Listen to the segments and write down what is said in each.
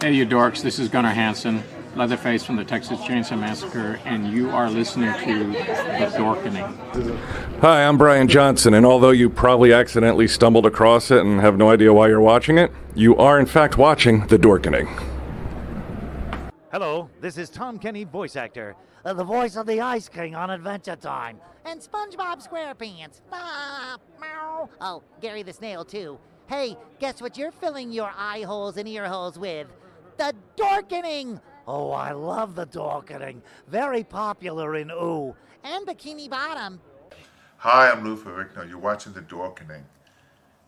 Hey, you dorks, this is Gunnar Hansen, Leatherface from the Texas Chainsaw Massacre, and you are listening to The Dorkening. Hi, I'm Brian Johnson, and although you probably accidentally stumbled across it and have no idea why you're watching it, you are in fact watching The Dorkening. Hello, this is Tom Kenny, voice actor. The voice of the Ice King on Adventure Time. And SpongeBob SquarePants. Ah, meow. Oh, Gary the Snail, too. Hey, guess what you're filling your eye holes and ear holes with? The Dorkening! Oh, I love the Dorkening. Very popular in Ooh. And Bikini Bottom. Hi, I'm Lou Ferrigno. You're watching The Dorkening.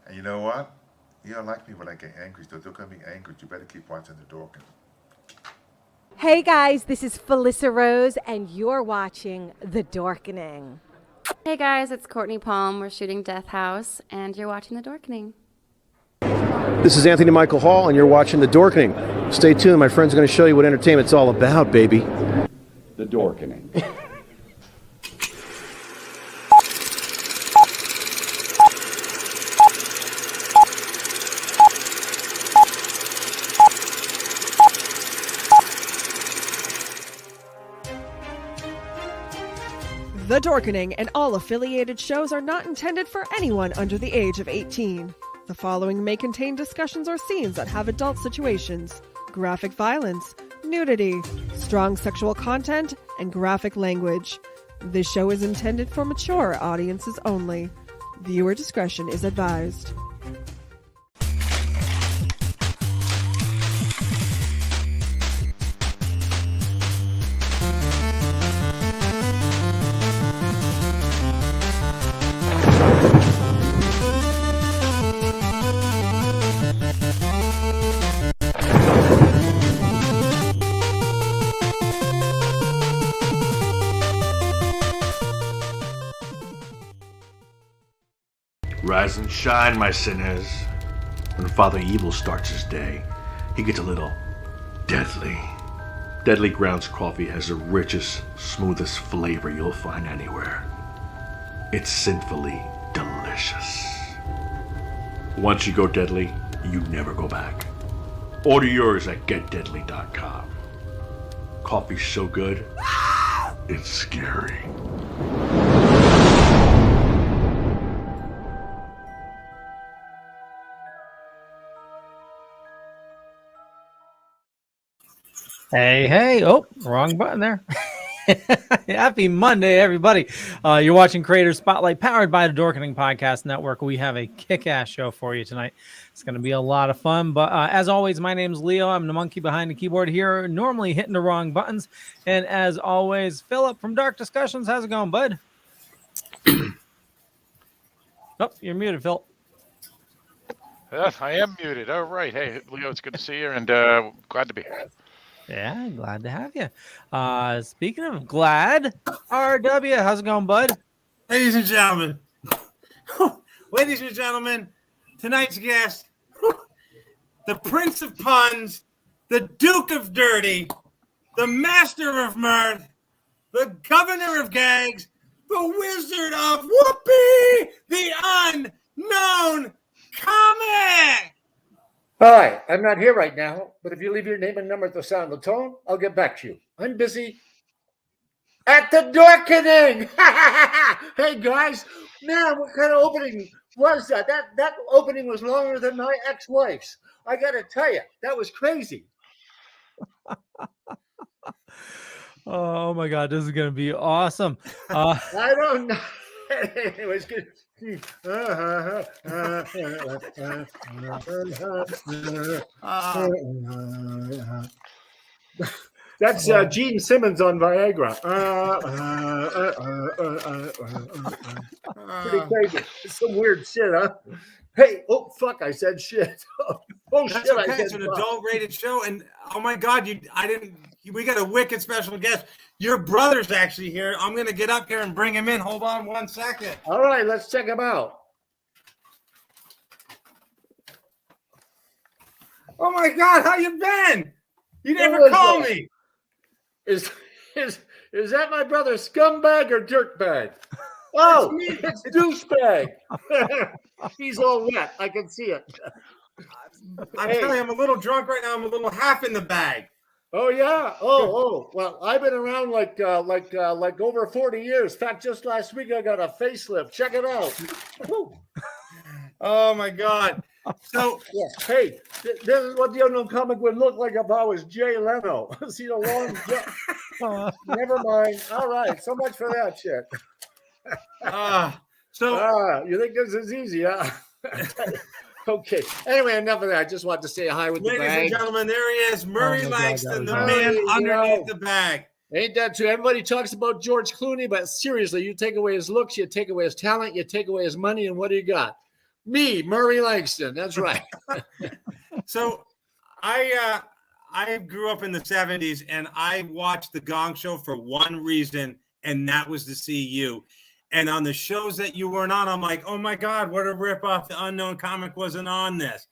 And you know what? You don't like me when I get angry, so don't get me angry. You better keep watching The Dorkening. Hey guys, this is Felissa Rose, and you're watching The Dorkening. Hey guys, it's Courtney Palm. We're shooting Death House, and you're watching The Dorkening. This is Anthony Michael Hall, and you're watching The Dorkening. Stay tuned. My friend's going to show you what entertainment's all about, baby. The Dorkening. The Dorkening and all affiliated shows are not intended for anyone under the age of 18. The following may contain discussions or scenes that have adult situations, graphic violence, nudity, strong sexual content, and graphic language. This show is intended for mature audiences only. Viewer discretion is advised. Rise and shine, my sinners. When Father Evil starts his day, he gets a little deadly. Deadly Grounds coffee has the richest, smoothest flavor you'll find anywhere. It's sinfully delicious. Once you go deadly, you never go back. Order yours at getdeadly.com. Coffee's so good, it's scary. Hey. Oh, wrong button there. Happy Monday, everybody. You're watching Creator Spotlight, powered by the Dorkening Podcast Network. We have a kick-ass show for you tonight. It's going to be a lot of fun. But as always, my name's Leo. I'm the monkey behind the keyboard here, normally hitting the wrong buttons. And as always, Philip from Dark Discussions. How's it going, bud? Oh, you're muted, Phil. I am muted. All right. Hey, Leo, it's good to see you, and glad to be here. Yeah, glad to have you. Speaking of glad, RW, how's it going, bud? Ladies and gentlemen, tonight's guest, the Prince of Puns, the Duke of Dirty, the Master of Mirth, the Governor of Gags, the Wizard of Whoopee, the Unknown Comic! Hi, I'm not here right now, but if you leave your name and number at the sound of the tone, I'll get back to you. I'm busy at the Dorkening. Hey guys, man, what kind of opening was that? That opening was longer than my ex-wife's. I got to tell you, that was crazy. Oh my God, this is going to be awesome. I don't know. It was good. That's Gene Simmons on Viagra. Pretty crazy. It's some weird shit, huh? Hey, oh fuck! I said shit. Oh That's shit! okay. I said It's an fuck. adult-rated show, and oh my God, we got a wicked special guest. Your brother's actually here. I'm gonna get up here and bring him in. Hold on 1 second. All right, let's check him out. Oh my God, how you been? You never call me. Is that my brother Scumbag or Dirtbag? Oh, it's Douchebag. He's all wet. I can see it. I'm telling you, I'm a little drunk right now. I'm a little half in the bag. Oh yeah. Oh. Well, I've been around like over 40 years. In fact, just last week I got a facelift. Check it out. Oh my God. So yeah. Hey, this is what the unknown comic would look like if I was Jay Leno. See the long. Never mind. All right. So much for that shit. You think this is easy, huh? Okay. Anyway, enough of that. I just wanted to say hi with the bag. Ladies and gentlemen, there he is, Murray Langston, the man underneath the bag. Ain't that true? Everybody talks about George Clooney, but seriously, you take away his looks, you take away his talent, you take away his money, and what do you got? Me, Murray Langston. That's right. So I grew up in the 70s, and I watched the Gong Show for one reason, and that was to see you. And on the shows that you weren't on, I'm like, oh my God, what a ripoff. The Unknown comic wasn't on this.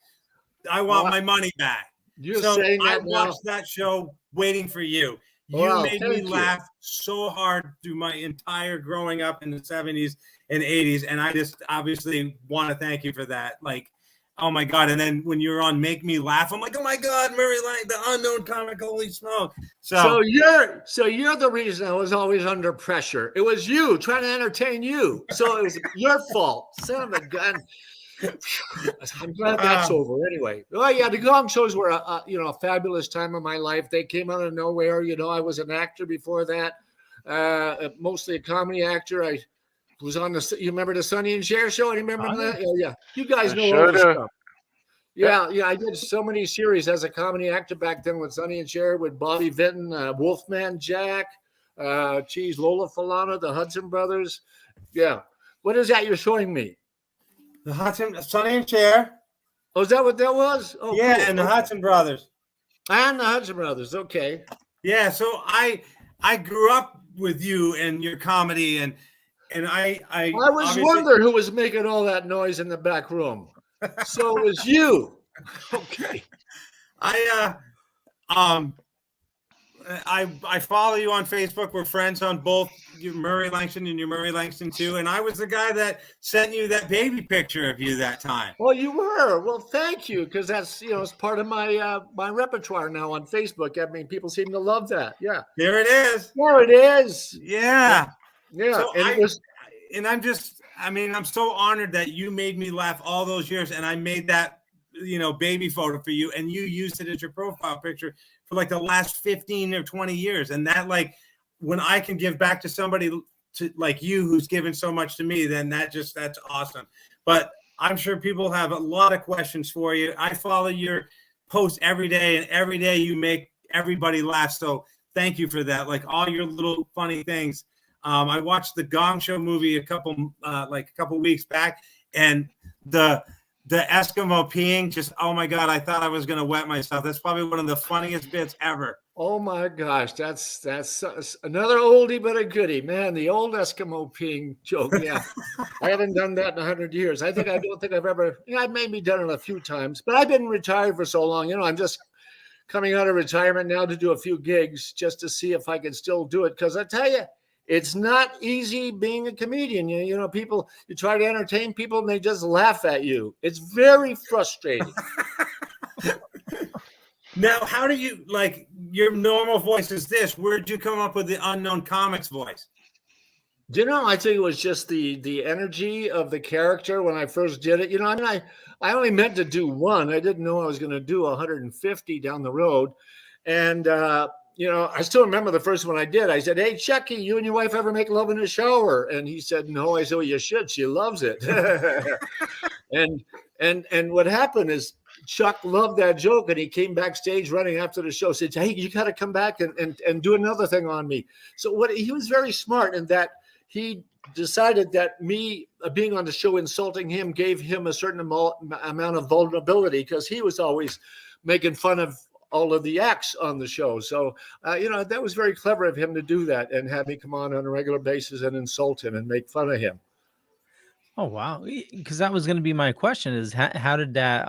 I want my money back. You're so saying that I watched that show waiting for you. You made me laugh so hard through my entire growing up in the 70s and 80s. And I just obviously want to thank you for that. Like, oh my God. And then when you're on Make Me Laugh, I'm like, oh my God, Murray Lang, the Unknown comic, holy smoke. So you're the reason I was always under pressure. It was you trying to entertain you. So it was your fault. Son of a gun. I'm glad that's over anyway. Oh yeah, the Gong shows were a fabulous time of my life. They came out of nowhere. I was an actor before that, mostly a comedy actor. I was on you remember the Sonny and Cher show? You remember that? Yeah. You guys know all this stuff. Yeah. I did so many series as a comedy actor back then with Sonny and Cher, with Bobby Vinton, Wolfman Jack, Lola Falana, the Hudson brothers. Yeah. What is that you're showing me? The Hudson, Sonny and Cher. Oh, is that what that was? Oh, yeah, cool. And the Hudson brothers. And the Hudson brothers. Okay. Yeah, so I grew up with you and your comedy, and I was wondering who was making all that noise in the back room. So it was you. Okay. I follow you on Facebook. We're friends on both your Murray Langston and your Murray Langston too. And I was the guy that sent you that baby picture of you that time. Well, you were. Well, thank you, because that's it's part of my my repertoire now on Facebook. I mean, people seem to love that. Yeah. There it is. There it is. Yeah. Yeah. So I'm so honored that you made me laugh all those years, and I made that baby photo for you, and you used it as your profile picture for like the last 15 or 20 years. And that, like, when I can give back to somebody like you who's given so much to me, then that's awesome. But I'm sure people have a lot of questions for you. I follow your posts every day, and every day you make everybody laugh. So thank you for that. Like, all your little funny things. I watched the Gong Show movie a couple weeks back, and the Eskimo peeing, just, oh my God, I thought I was going to wet myself. That's probably one of the funniest bits ever. Oh my gosh, that's another oldie but a goodie, man. The old Eskimo peeing joke. Yeah, I haven't done that in 100 years. I don't think I've ever. I've maybe done it a few times, but I've been retired for so long. I'm just coming out of retirement now to do a few gigs just to see if I can still do it. Because I tell you, it's not easy being a comedian. People, you try to entertain people and they just laugh at you. It's very frustrating. Now, how do you, like, your normal voice is this? Where'd you come up with the Unknown Comics voice? I think it was just the energy of the character when I first did it. I only meant to do one. I didn't know I was going to do 150 down the road. And, I still remember the first one I did. I said, "Hey, Chucky, you and your wife ever make love in the shower?" And he said, "No." I said, "Well, you should. She loves it." and what happened is Chuck loved that joke, and he came backstage running after the show, said, "Hey, you got to come back and do another thing on me." So he was very smart in that he decided that me being on the show insulting him gave him a certain amount of vulnerability, because he was always making fun of all of the acts on the show. So, that was very clever of him to do that and have me come on a regular basis and insult him and make fun of him. Oh, wow. Because that was going to be my question, is how did that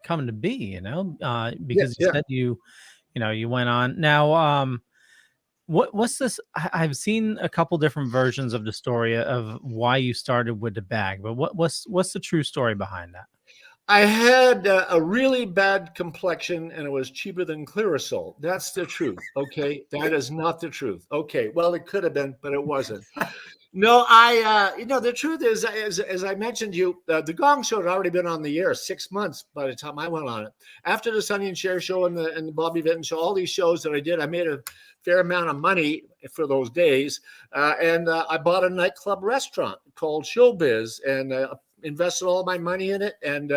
come to be, because you said you went on. Now, what's this? I've seen a couple different versions of the story of why you started with the bag, but what's the true story behind that? I had a really bad complexion, and it was cheaper than Clearasil. That's the truth. Okay, that is not the truth. Okay, well, it could have been, but it wasn't. No, the truth is, as I mentioned to you, the Gong Show had already been on the air 6 months by the time I went on it. After the Sonny and Cher show and the Bobby Vinton show, all these shows that I did, I made a fair amount of money for those days, and I bought a nightclub restaurant called Showbiz, and invested all my money in it, and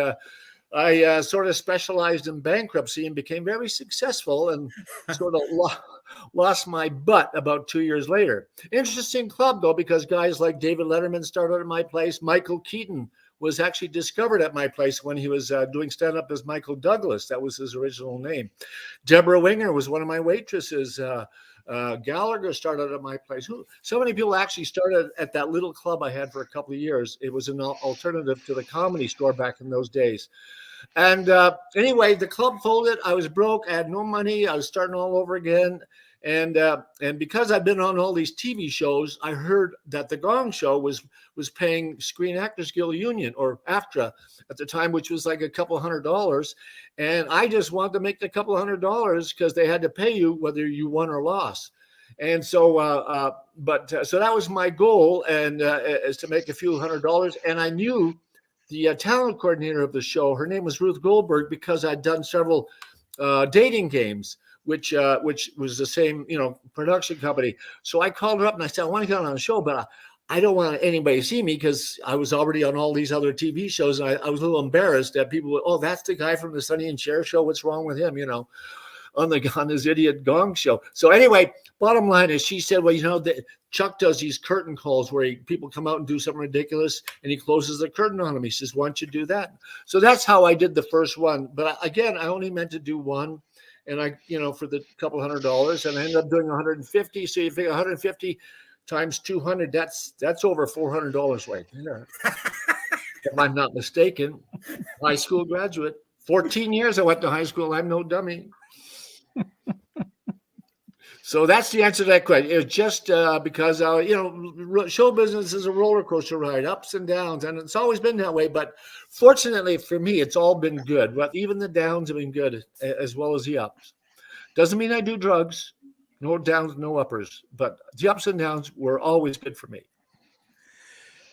I sort of specialized in bankruptcy and became very successful, and sort of lost my butt about 2 years later. Interesting club, though, because guys like David Letterman started at my place. Michael Keaton was actually discovered at my place when he was doing stand-up as Michael Douglas. That was his original name. Deborah Winger was one of my waitresses. Gallagher started at my place. So many people actually started at that little club I had for a couple of years. It was an alternative to the Comedy Store back in those days. And anyway, the club folded. I was broke. I had no money. I was starting all over again. And because I've been on all these TV shows, I heard that the Gong Show was paying Screen Actors Guild Union, or AFTRA at the time, which was like a couple $100. And I just wanted to make the couple $100 because they had to pay you whether you won or lost. And so, so that was my goal, and is to make a few $100. And I knew the talent coordinator of the show. Her name was Ruth Goldberg, because I'd done several dating games, which was the same, production company. So I called her up and I said, I want to get on the show, but I don't want anybody to see me because I was already on all these other TV shows. And I was a little embarrassed that people would, oh, that's the guy from the Sonny and Cher show. What's wrong with him? On this idiot Gong Show. So anyway, bottom line is, she said, well, Chuck does these curtain calls where people come out and do something ridiculous, and he closes the curtain on them. He says, why don't you do that? So that's how I did the first one. But again, I only meant to do one. And I, for the couple $100, and I ended up doing 150. So you figure 150 times 200, that's over $400 weight. If I'm not mistaken. High school graduate. 14 years I went to high school. I'm no dummy. So that's the answer to that question. It was just because, show business is a roller coaster ride, ups and downs, and it's always been that way. But fortunately for me, it's all been good. But even the downs have been good as well as the ups. Doesn't mean I do drugs, no downs, no uppers, but the ups and downs were always good for me.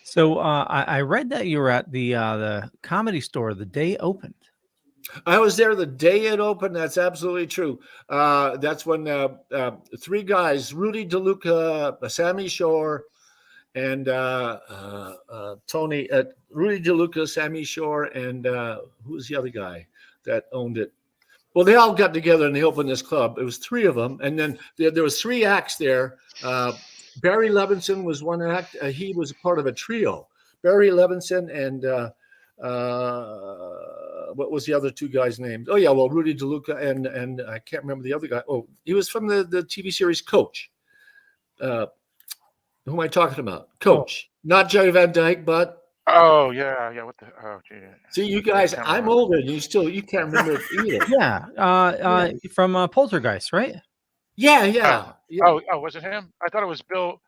So I read that you were at the Comedy Store the day it opened. I was there the day it opened. That's absolutely true. That's when three guys, Rudy DeLuca, Sammy Shore, and Tony, Rudy DeLuca, Sammy Shore, and who was the other guy that owned it? Well, they all got together and they opened this club. It was three of them. And then there was three acts there. Barry Levinson was one act. He was part of a trio. Barry Levinson and what was the other two guys' names? Oh yeah, well, Rudy DeLuca and I can't remember the other guy. Oh, he was from the TV series Coach. Who am I talking about? Coach, not Jerry Van Dyke, but oh yeah. What the? Oh gee. See, you guys, I'm older, and you can't remember it either. Yeah, from Poltergeist, right? Yeah. Oh, was it him? I thought it was Bill.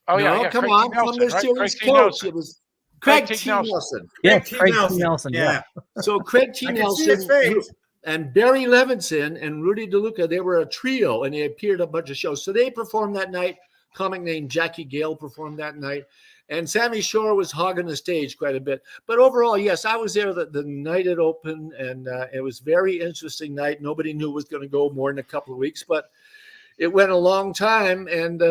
Oh no, yeah. Come Craig on, Nelson, from the right? series Craig Coach. It was Craig T. Nelson. Yeah, Craig T. Nelson. Yeah. So Craig T. Nelson and Barry Levinson and Rudy DeLuca, they were a trio, and they appeared a bunch of shows. So they performed that night. Comic named Jackie Gale performed that night. And Sammy Shore was hogging the stage quite a bit. But overall, yes, I was there the night it opened, and it was a very interesting night. Nobody knew it was going to go more than a couple of weeks, but it went a long time, and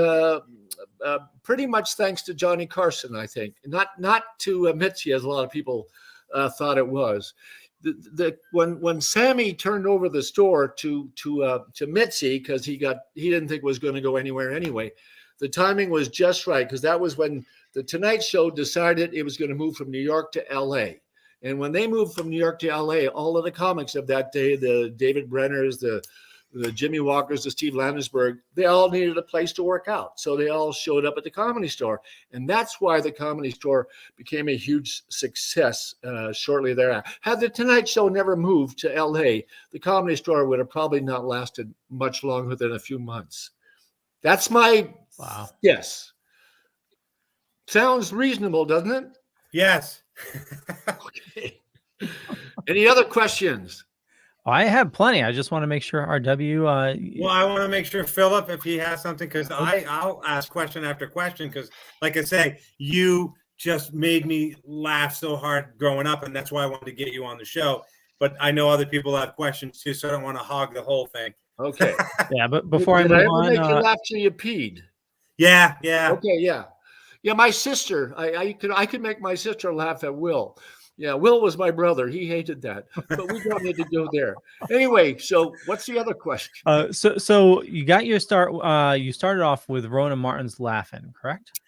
pretty much thanks to Johnny Carson, I think. Not to Mitzi, as a lot of people thought it was. When Sammy turned over the store to Mitzi, because he didn't think it was going to go anywhere anyway, the timing was just right, because that was when the Tonight Show decided it was going to move from New York to L.A. And when they moved from New York to L.A., all of the comics of that day, the David Brenners, the Jimmy Walkers, the Steve Landesberg, they all needed a place to work out. So they all showed up at the Comedy Store. And that's why the Comedy Store became a huge success shortly thereafter. Had the Tonight Show never moved to L.A., the Comedy Store would have probably not lasted much longer than a few months. That's my guess. Sounds reasonable, doesn't it? Yes. Okay. Any other questions? I have plenty. I just want to make sure RW. Well, I want to make sure Philip, if he has something, because I'll ask question after question. Because, like I say, you just made me laugh so hard growing up, and that's why I wanted to get you on the show. But I know other people have questions too, so I don't want to hog the whole thing. Okay. Yeah, but before I Did move ever on, make you laugh till you peed? Yeah. Okay, yeah. My sister, I could make my sister laugh at will. Yeah, Will was my brother. He hated that, but we don't need to go there. Anyway, so what's the other question? So you got your start. You started off with Rowan Martin's Laughing, correct?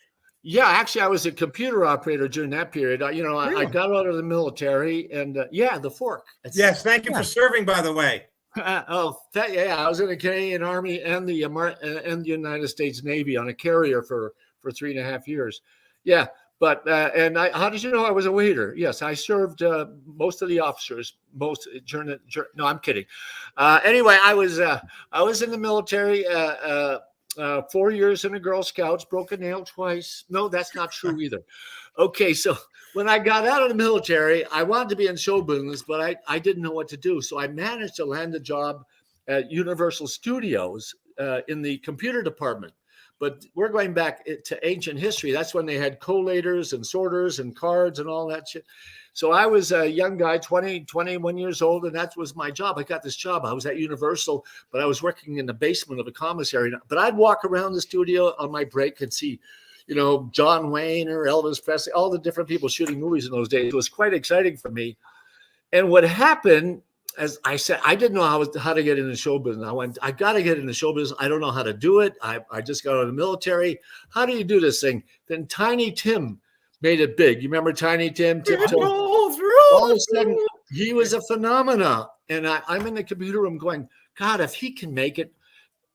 Yeah, actually, I was a computer operator during that period. I got out of the military, and the fork. Yes, thank you for serving, by the way. I was in the Canadian Army and the United States Navy on a carrier for 3.5 years. Yeah, but how did you know I was a waiter? Yes, I served most of the officers. No, I'm kidding. Anyway, I was in the military. 4 years in the Girl Scouts, broke a nail twice. No, that's not true either. Okay, so when I got out of the military, I wanted to be in show business, but I didn't know what to do. So I managed to land a job at Universal Studios in the computer department. But we're going back to ancient history. That's when they had collators and sorters and cards and all that shit. So I was a young guy, 21 years old, and that was my job. I got this job. I was at Universal, but I was working in the basement of a commissary. But I'd walk around the studio on my break and see, John Wayne or Elvis Presley, all the different people shooting movies in those days. It was quite exciting for me. And what happened, as I said, I didn't know how to get into show business. I got to get into show business. I don't know how to do it. I just got out of the military. How do you do this thing? Then Tiny Tim made it big. You remember Tiny Tim? All of a sudden, he was a phenomenon. And I'm in the computer room going, God, if he can make it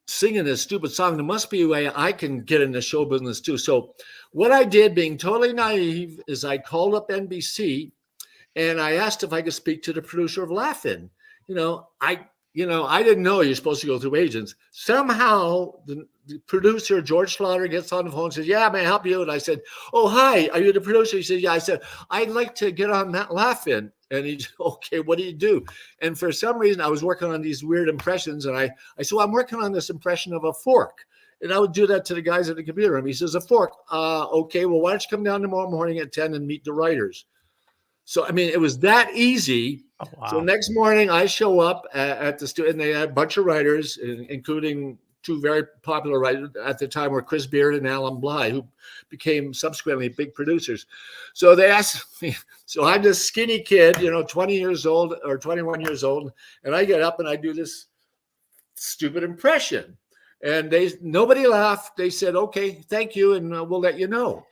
singing this stupid song, there must be a way I can get into show business too. So what I did, being totally naive, is I called up NBC and I asked if I could speak to the producer of Laugh-In. I didn't know you're supposed to go through agents. Somehow the producer, George Slaughter, gets on the phone and says, yeah, may I help you? And I said, oh, hi, are you the producer? He said, yeah. I said, I'd like to get on that Laugh-In. And he said, okay, what do you do? And for some reason, I was working on these weird impressions. And I said, well, I'm working on this impression of a fork. And I would do that to the guys at the computer room. He says, a fork. Okay, well, why don't you come down tomorrow morning at 10 and meet the writers? So, it was that easy. Oh, wow. So next morning I show up at the studio, and they had a bunch of writers, including two very popular writers at the time were Chris Beard and Alan Bly, who became subsequently big producers. So they asked me, so I'm this skinny kid, 20 years old or 21 years old. And I get up and I do this stupid impression, and nobody laughed. They said, okay, thank you. And we'll let you know.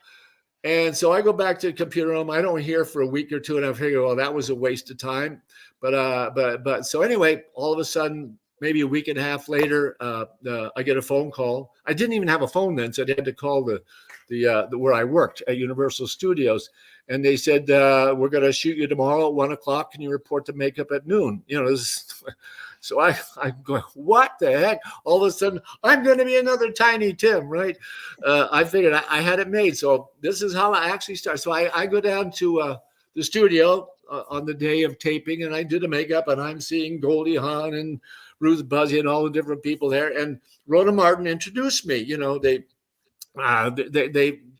And so I go back to the computer room. I don't hear for a week or two, and I figure, well, that was a waste of time. But so anyway, all of a sudden, maybe a week and a half later, I get a phone call. I didn't even have a phone then, so I had to call the where I worked at Universal Studios, and they said, we're going to shoot you tomorrow at 1:00. Can you report to makeup at noon? So I'm going, what the heck? All of a sudden, I'm going to be another Tiny Tim, right? I figured I had it made. So this is how I actually start. So I go down to the studio on the day of taping, and I do the makeup, and I'm seeing Goldie Hawn and Ruth Buzzi and all the different people there. And Rhoda Martin introduced me.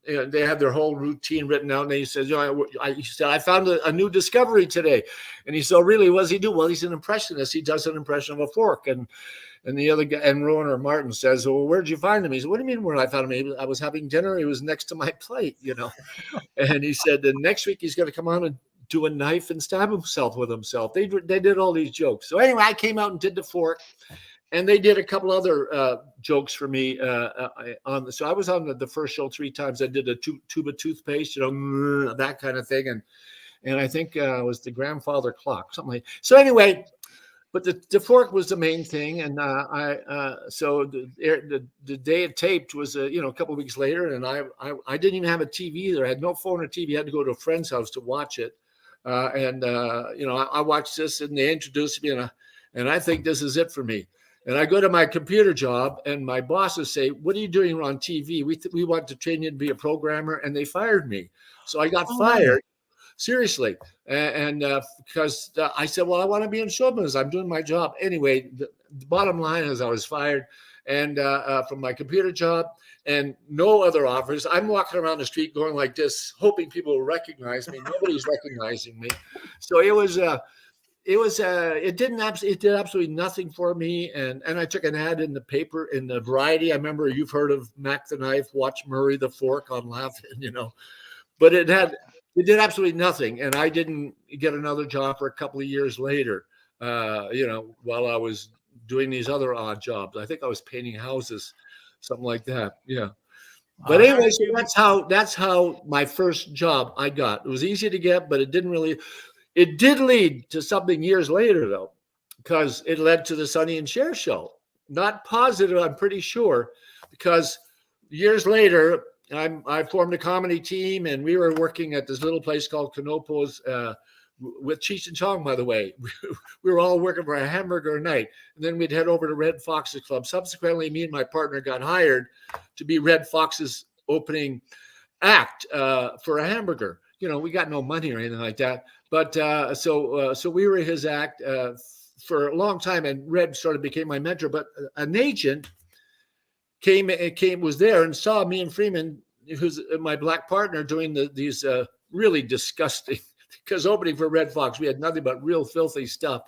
They have their whole routine written out, and he says, he said, I found a new discovery today. And he said, really, what does he do? Well, he's an impressionist. He does an impression of a fork. And the other guy, and Rowan or Martin says, well, where'd you find him? He said, what do you mean where I found him? I was having dinner. He was next to my plate, And he said, the next week he's going to come on and do a knife and stab himself with himself. They did all these jokes. So anyway, I came out and did the fork. And they did a couple other jokes for me so I was on the first show 3 times. I did a tube of toothpaste, that kind of thing, and I think it was the grandfather clock, something like. So anyway, but the fork was the main thing, and so the day it taped was a couple of weeks later, and I didn't even have a TV either. I had no phone or TV. I had to go to a friend's house to watch it, I watched this, and they introduced me, and I think this is it for me. And I go to my computer job, and my bosses say, what are you doing on TV? We want to train you to be a programmer. And they fired me. So I got fired. seriously. And because I said, well, I want to be in show business. I'm doing my job. Anyway, the bottom line is I was fired and from my computer job and no other offers. I'm walking around the street going like this, hoping people will recognize me. Nobody's recognizing me. So it did absolutely nothing for me. And I took an ad in the paper, in the Variety. I remember you've heard of Mac the Knife, watch Murray the Fork on Laughing, but it did absolutely nothing. And I didn't get another job for a couple of years later, while I was doing these other odd jobs. I think I was painting houses, something like that. Yeah. But anyway, so that's how my first job I got. It was easy to get, but it did lead to something years later, though, because it led to the Sonny and Cher show. Not positive, I'm pretty sure, because years later, I formed a comedy team, and we were working at this little place called Canopos with Cheech and Chong, by the way. We were all working for a hamburger a night, and then we'd head over to Red Fox's club. Subsequently, me and my partner got hired to be Red Fox's opening act for a hamburger. We got no money or anything like that. But so we were his act for a long time, and Red sort of became my mentor. But an agent was there and saw me and Freeman, who's my black partner, doing these really disgusting, because opening for Red Fox, we had nothing but real filthy stuff,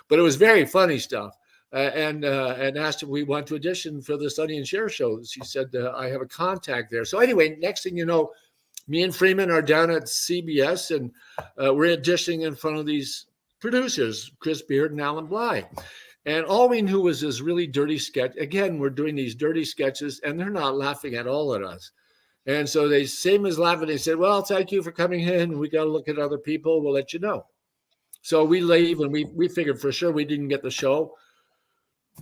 but it was very funny stuff. And asked if we want to audition for the Sonny and Cher show. She said, I have a contact there. So anyway, next thing you know, me and Freeman are down at CBS, and we're auditioning in front of these producers, Chris Beard and Alan Bly. And all we knew was this really dirty sketch. Again, we're doing these dirty sketches, and they're not laughing at all at us. And so they, same as laughing, they said, well, thank you for coming in. We got to look at other people. We'll let you know. So we leave, and we figured for sure we didn't get the show.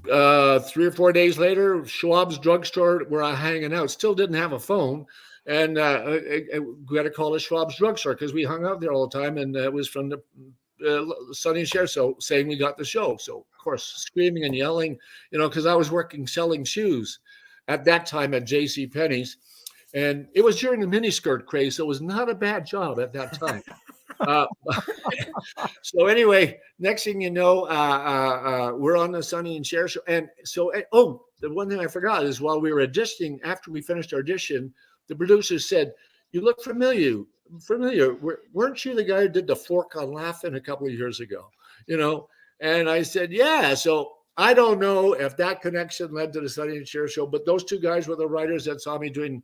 3 or 4 days later, Schwab's drugstore where I'm hanging out still didn't have a phone. And we had to call it Schwab's drugstore because we hung out there all the time. And it was from the Sonny and Cher show saying we got the show. So, of course, screaming and yelling, because I was working selling shoes at that time at J.C. Penney's. And it was during the miniskirt craze, so it was not a bad job at that time. So anyway, next thing you know, we're on the Sonny and Cher show. And so, the one thing I forgot is while we were auditioning, after we finished our audition, the producers said, you look familiar. Weren't you the guy who did the Fork on Laughing a couple of years ago? And I said, yeah. So I don't know if that connection led to the Sonny and Cher show, but those two guys were the writers that saw me doing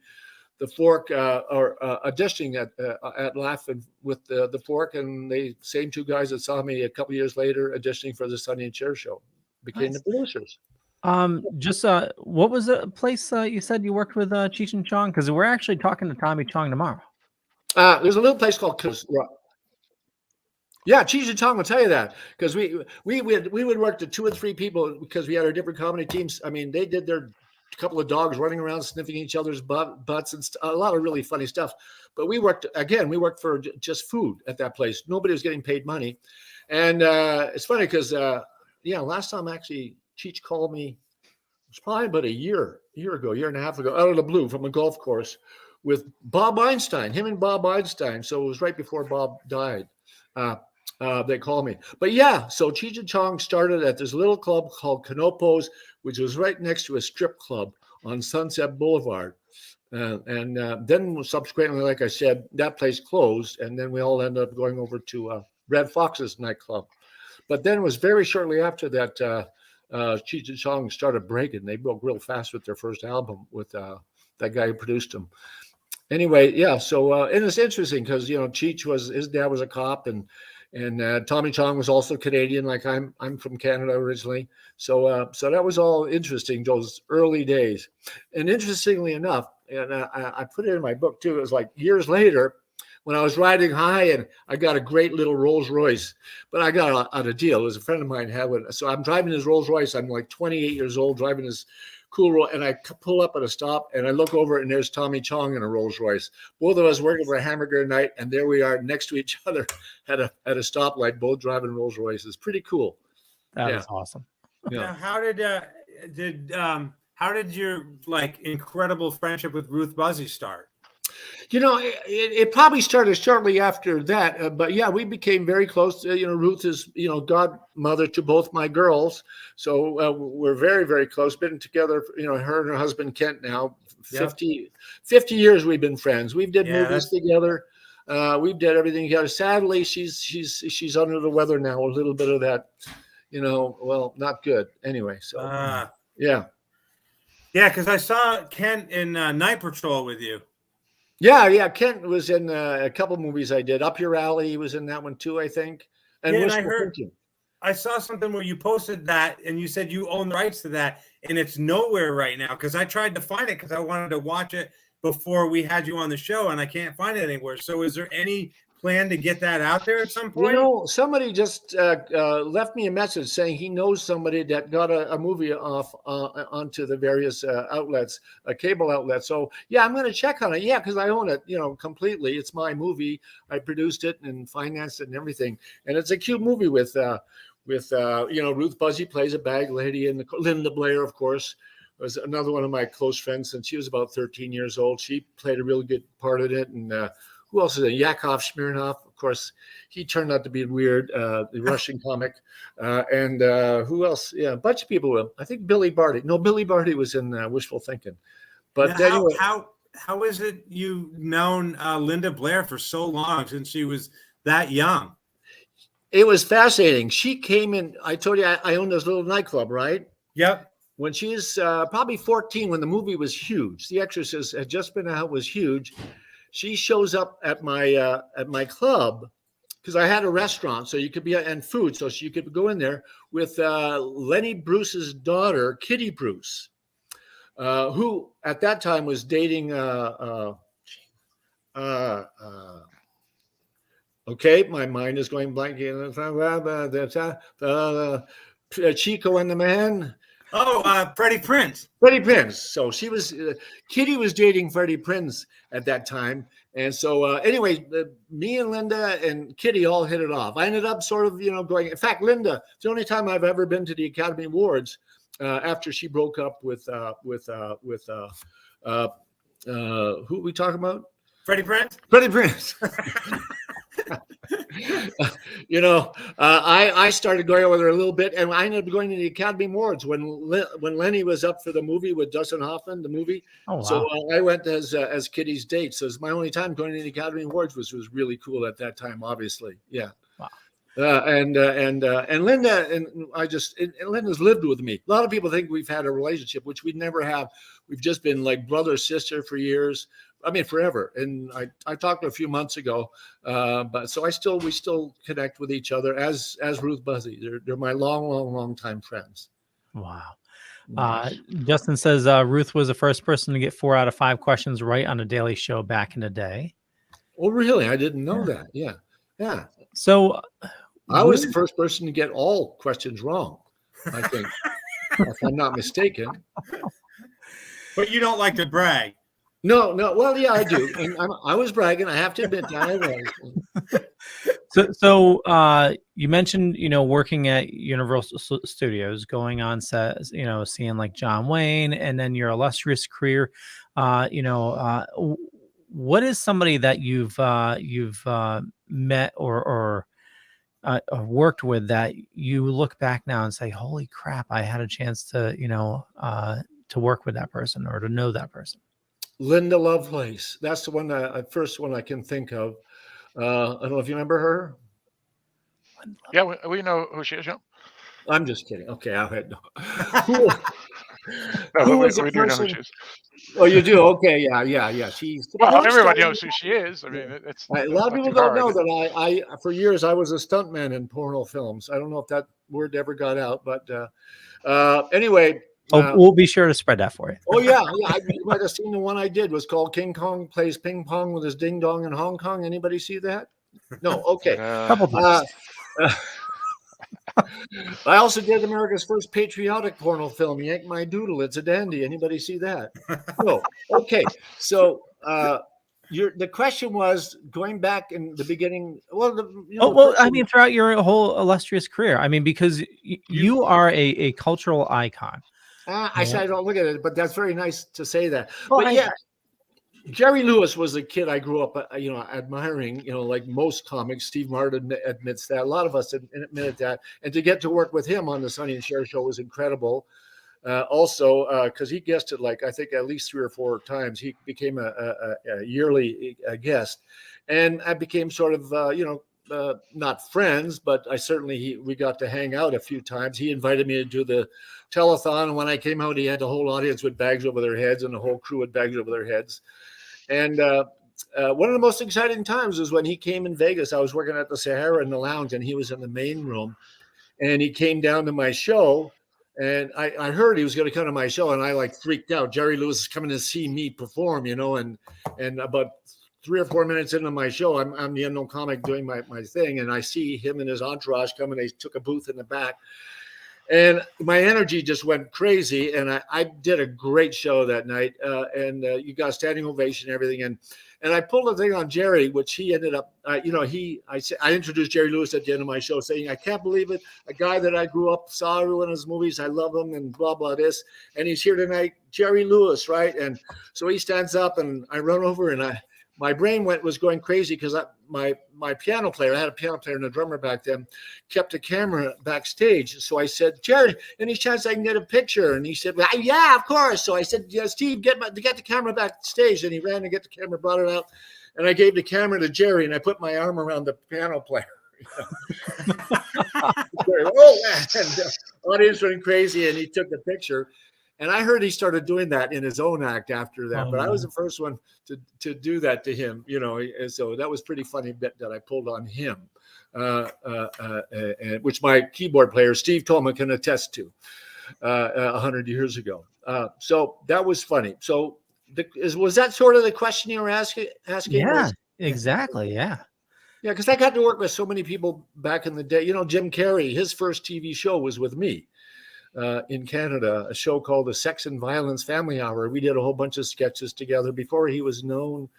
the Fork or auditioning at Laughing with the Fork, and they same two guys that saw me a couple of years later auditioning for the Sonny and Cher show became the producers. What was the place you said you worked with Cheech and Chong? Because we're actually talking to Tommy Chong tomorrow. There's a little place called yeah, Cheech and Chong will tell you that, because we would work to 2 or 3 people because we had our different comedy teams. I mean, they did their couple of dogs running around sniffing each other's butts and a lot of really funny stuff. But we worked for just food at that place. Nobody was getting paid money. And it's funny because, last time actually Cheech called me, it was probably about a year and a half ago, out of the blue from a golf course with Bob Einstein, him and Bob Einstein. So it was right before Bob died. They called me. But yeah, so Cheech and Chong started at this little club called Canopos, which was right next to a strip club on Sunset Boulevard. Then subsequently, like I said, that place closed, and then we all ended up going over to Red Fox's nightclub. But then it was very shortly after that Cheech and Chong started breaking. They broke real fast with their first album with that guy who produced them. Anyway, yeah, so and it's interesting because Cheech his dad was a cop, and Tommy Chong was also Canadian, like I'm from Canada originally. So that was all interesting, those early days. And interestingly enough, and I put it in my book too, it was like years later when I was riding high and I got a great little Rolls Royce, but I got a deal. It was a friend of mine had one. So I'm driving his Rolls Royce. I'm like 28 years old, driving his cool roll, and I pull up at a stop and I look over and there's Tommy Chong in a Rolls Royce. Both of us working for a hamburger night, and there we are next to each other at a stoplight, both driving Rolls Royces. Pretty cool. That is awesome. Yeah. Now, how did your incredible friendship with Ruth Buzzi start? It probably started shortly after that, but yeah, we became very close. Ruth is, godmother to both my girls, so we're very, very close. Been together, her and her husband Kent now, 50 years we've been friends. We've did movies together. We've did everything together. Sadly, she's under the weather now. A little bit of that, not good. Anyway, so yeah. Yeah, because I saw Kent in Night Patrol with you. Yeah. Kent was in a couple movies I did. Up Your Alley, he was in that one too, I think. And Wishful Thinking. I saw something where you posted that and you said you own the rights to that, and it's nowhere right now because I tried to find it because I wanted to watch it before we had you on the show, and I can't find it anywhere. So is there any plan to get that out there at some point? Somebody just left me a message saying he knows somebody that got a movie off onto the various outlets, cable outlets. So yeah, I'm going to check on it. Yeah, because I own it, completely. It's my movie. I produced it and financed it and everything. And it's a cute movie with Ruth Buzzi plays a bag lady, and Linda Blair, of course, was another one of my close friends since she was about 13 years old. She played a really good part in it. And who else is in? Yakov Smirnoff, of course, he turned out to be weird, the Russian comic. And who else? Yeah, a bunch of people. I think Billy Barty. No, Billy Barty was in Wishful Thinking. But now, anyway. How is it you've known Linda Blair for so long, since she was that young? It was fascinating. She came in. I told you I owned this little nightclub, right? Yep. When she's probably 14, when the movie was huge, The Exorcist had just been out, was huge. She shows up at my club because I had a restaurant, so you could be and food, so you could go in there with Lenny Bruce's daughter, Kitty Bruce, who at that time was dating. Okay, my mind is going blank. Chico and the Man. Oh, Freddie Prinze. Freddie Prinze. So she was, Kitty was dating Freddie Prinze at that time. And so anyway, me and Linda and Kitty all hit it off. I ended up sort of, going, in fact, Linda, it's the only time I've ever been to the Academy Awards after she broke up with who are we talking about? Freddie Prinze? Freddie Prinze. I started going over there a little bit, and I ended up going to the Academy Awards when Lenny was up for the movie with Dustin Hoffman, the movie. Oh, wow. So I went as Kitty's date. So it's my only time going to the Academy Awards, which was really cool at that time, obviously. Yeah. Wow. And Linda and Linda's lived with me. A lot of people think we've had a relationship, which we never have. We've just been like brother, sister for years. I mean, forever. And I talked to her a few months ago, but so we still connect with each other as Ruth Buzzi. They're my long time friends. Wow. Justin says Ruth was the first person to get 4 out of 5 questions right on a Daily Show back in the day. Oh, really? I didn't know that. Yeah. So I was the first person to get all questions wrong, I think, if I'm not mistaken. But you don't like to brag. No. Well, yeah, I do. And I was bragging. I have to admit that I was. So you mentioned, working at Universal Studios, going on set, seeing like John Wayne, and then your illustrious career. What is somebody that you've met or worked with that you look back now and say, "Holy crap! I had a chance to work with that person or to know that person." Linda Lovelace. That's the one first one I can think of. I don't know if you remember her. Yeah, we know who she is. Yeah. I'm just kidding. Okay, I'll head. No, we do know who she is. Oh, you do? Okay, yeah. She's everybody knows who she is. I mean, a lot of people don't know that I for years I was a stuntman in porno films. I don't know if that word ever got out, but anyway. We'll be sure to spread that for you. Oh, yeah. You might have seen the one I did was called King Kong Plays Ping Pong with his Ding Dong in Hong Kong. Anybody see that? No. Okay. Couple times. I also did America's first patriotic porno film, Yank My Doodle. It's a dandy. Anybody see that? No. Okay. So the question was going back in the beginning. Well, I mean, throughout your whole illustrious career. I mean, because you are a cultural icon. I said I don't look at it, but that's very nice to say that. Well, but yeah, Jerry Lewis was a kid I grew up, admiring, like most comics. Steve Martin admits that. A lot of us admitted that. And to get to work with him on the Sonny and Cher show was incredible. Also, because he guested, I think at least 3 or 4 times. He became a yearly guest. And I became sort of, not friends, but we got to hang out a few times. He invited me to do the telethon. And when I came out, he had the whole audience with bags over their heads and the whole crew with bags over their heads. And one of the most exciting times was when he came in Vegas. I was working at the Sahara in the lounge, and he was in the main room. And he came down to my show, and I heard he was going to come to my show, and I freaked out. Jerry Lewis is coming to see me perform, and about 3 or 4 minutes into my show, I'm the unknown comic doing my thing, and I see him and his entourage coming. They took a booth in the back. And my energy just went crazy, and I did a great show that night. And you got a standing ovation and everything. And I pulled a thing on Jerry, which he ended up, I introduced Jerry Lewis at the end of my show, saying, I can't believe it. A guy that I grew up, saw every one of his movies. I love him, and blah, blah, this. And he's here tonight, Jerry Lewis, right? And so he stands up, and I run over, and my brain was going crazy because my piano player, I had a piano player and a drummer back then, kept a camera backstage. So I said, Jerry, any chance I can get a picture? And he said, well, yeah, of course. So I said, yeah, Steve, get the camera backstage. And he ran to get the camera, brought it out. And I gave the camera to Jerry, and I put my arm around the piano player. And the audience went crazy, and he took the picture. And I heard he started doing that in his own act after that. But I was the first one to do that to him, and so that was pretty funny bit that I pulled on him, which my keyboard player, Steve Tolman, can attest to 100 years ago. So that was funny. So was that sort of the question you were asking? Yeah, exactly. Yeah. Yeah, because I got to work with so many people back in the day. Jim Carrey, his first TV show was with me. In Canada, a show called the Sex and Violence Family Hour. We did a whole bunch of sketches together before he was known.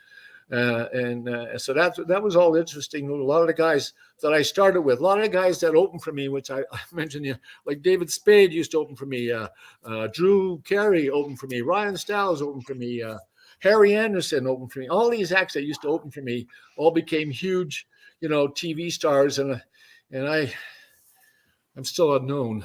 So that was all interesting. A lot of the guys that I started with, a lot of the guys that opened for me, which I mentioned, like David Spade used to open for me. Drew Carey opened for me. Ryan Stiles opened for me. Harry Anderson opened for me. All these acts that used to open for me all became huge, TV stars. And I'm still unknown.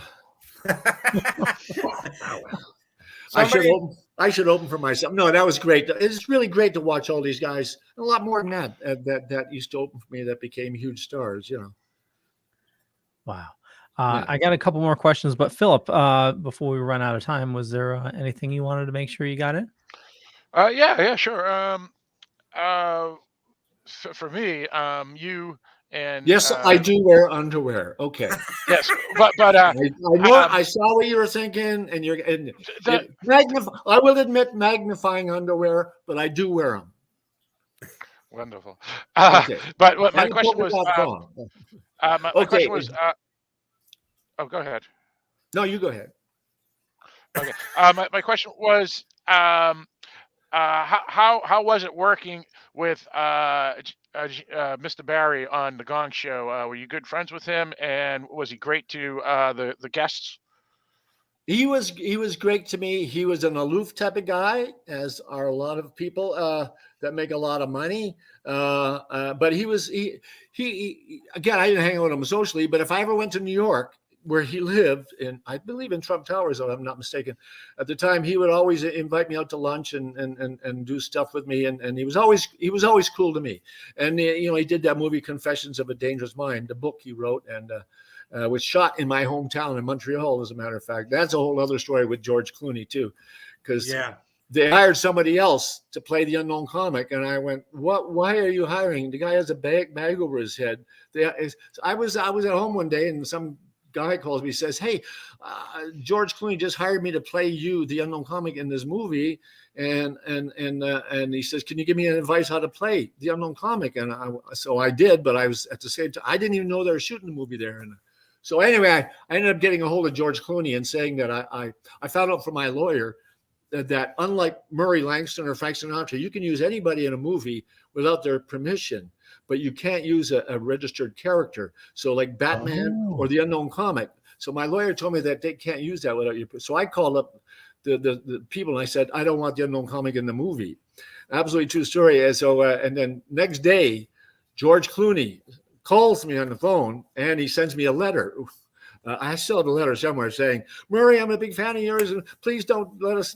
I should open for myself. No, that was great. It's really great to watch all these guys. A lot more than that used to open for me that became huge stars. Wow. I got a couple more questions, but Philip, before we run out of time, was there anything you wanted to make sure you got in? Yeah, sure. For me, you. And yes, I do wear underwear. Okay. Yes, but I know I saw what you were thinking, and I will admit magnifying underwear, but I do wear them. Wonderful. Okay. But what my question was, my question was, oh, go ahead. No, you go ahead. Okay. My question was, how was it working with Mr. Barry on the Gong Show? Were you good friends with him, and was he great to the guests? He was great to me. He was an aloof type of guy, as are a lot of people that make a lot of money. But he again, I didn't hang out with him socially, but if I ever went to New York, where he lived, I believe in Trump Towers, if I'm not mistaken. At the time, he would always invite me out to lunch and do stuff with me, and he was always cool to me. And he did that movie Confessions of a Dangerous Mind, the book he wrote, and was shot in my hometown in Montreal, as a matter of fact. That's a whole other story with George Clooney too, because they hired somebody else to play the unknown comic, and I went, "What? Why are you hiring? The guy has a bag over his head." I was at home one day, and some guy calls me, says, "Hey, George Clooney just hired me to play you, the unknown comic, in this movie, and he says, can you give me an advice how to play the unknown comic?" And so I did, but I was at the same time, I didn't even know they were shooting the movie there. And so anyway, I ended up getting a hold of George Clooney and saying that I found out from my lawyer that unlike Murray Langston or Frank Sinatra, you can use anybody in a movie without their permission, but you can't use a registered character. So like Batman or the unknown comic. So my lawyer told me that they can't use that without you. So I called up the people and I said, I don't want the unknown comic in the movie. Absolutely true story. And so, and then next day, George Clooney calls me on the phone and he sends me a letter. I still have a letter somewhere saying, Murray, I'm a big fan of yours, and please don't let us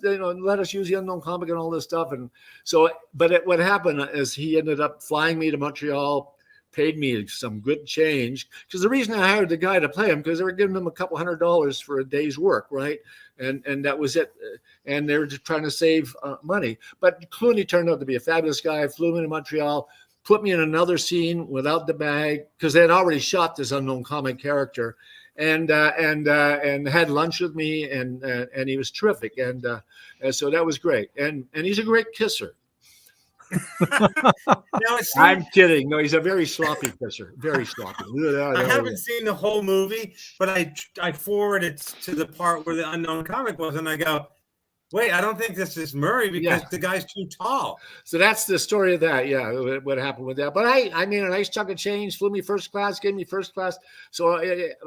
use the Unknown Comic and all this stuff. And so, but what happened is he ended up flying me to Montreal, paid me some good change, because the reason I hired the guy to play him, because they were giving him a couple $100 for a day's work, right? And that was it. And they were just trying to save money. But Clooney turned out to be a fabulous guy, flew me to Montreal, put me in another scene without the bag, because they had already shot this Unknown Comic character. And had lunch with me, and he was terrific, and so that was great, and he's a great kisser. I'm kidding. No, he's a very sloppy kisser, very sloppy. I haven't seen the whole movie, but I forwarded to the part where the Unknown Comic was, and I go, wait, I don't think this is Murray because the guy's too tall. So that's the story of that. Yeah, what happened with that. But I made a nice chunk of change, flew me first class, gave me first class. So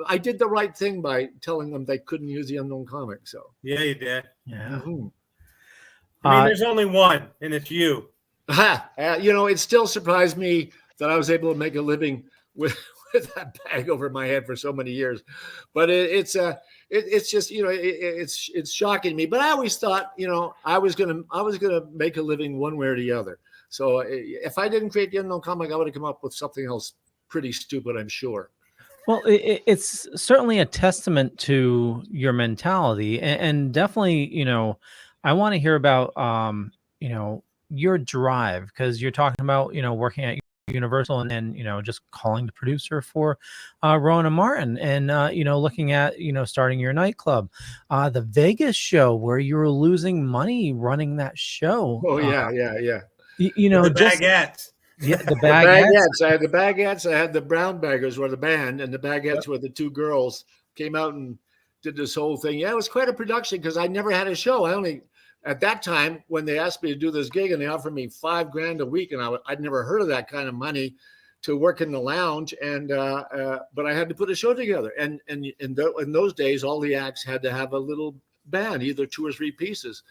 I did the right thing by telling them they couldn't use the Unknown Comic. So yeah, you did. Yeah. Mm-hmm. I mean, there's only one, and it's you. It still surprised me that I was able to make a living with that bag over my head for so many years. But it's just, it's shocking to me. But I always thought, I was gonna make a living one way or the other. So if I didn't create the Unknown Comic, I would have come up with something else pretty stupid, I'm sure. Well, it's certainly a testament to your mentality, and definitely, I want to hear about, your drive, because you're talking about, working at Universal and just calling the producer for Rowan and Martin, and looking at starting your nightclub, the Vegas show where you were losing money running that show. Oh yeah. The baguettes. Yeah, the baguettes. I had the baguettes. I had the Brown Baggers were the band, and the baguettes were the two girls. Came out and did this whole thing. Yeah, it was quite a production because I never had a show. At that time, when they asked me to do this gig and they offered me $5,000 a week, and I'd never heard of that kind of money to work in the lounge, and but I had to put a show together. And in those days, all the acts had to have a little band, either 2 or 3 pieces.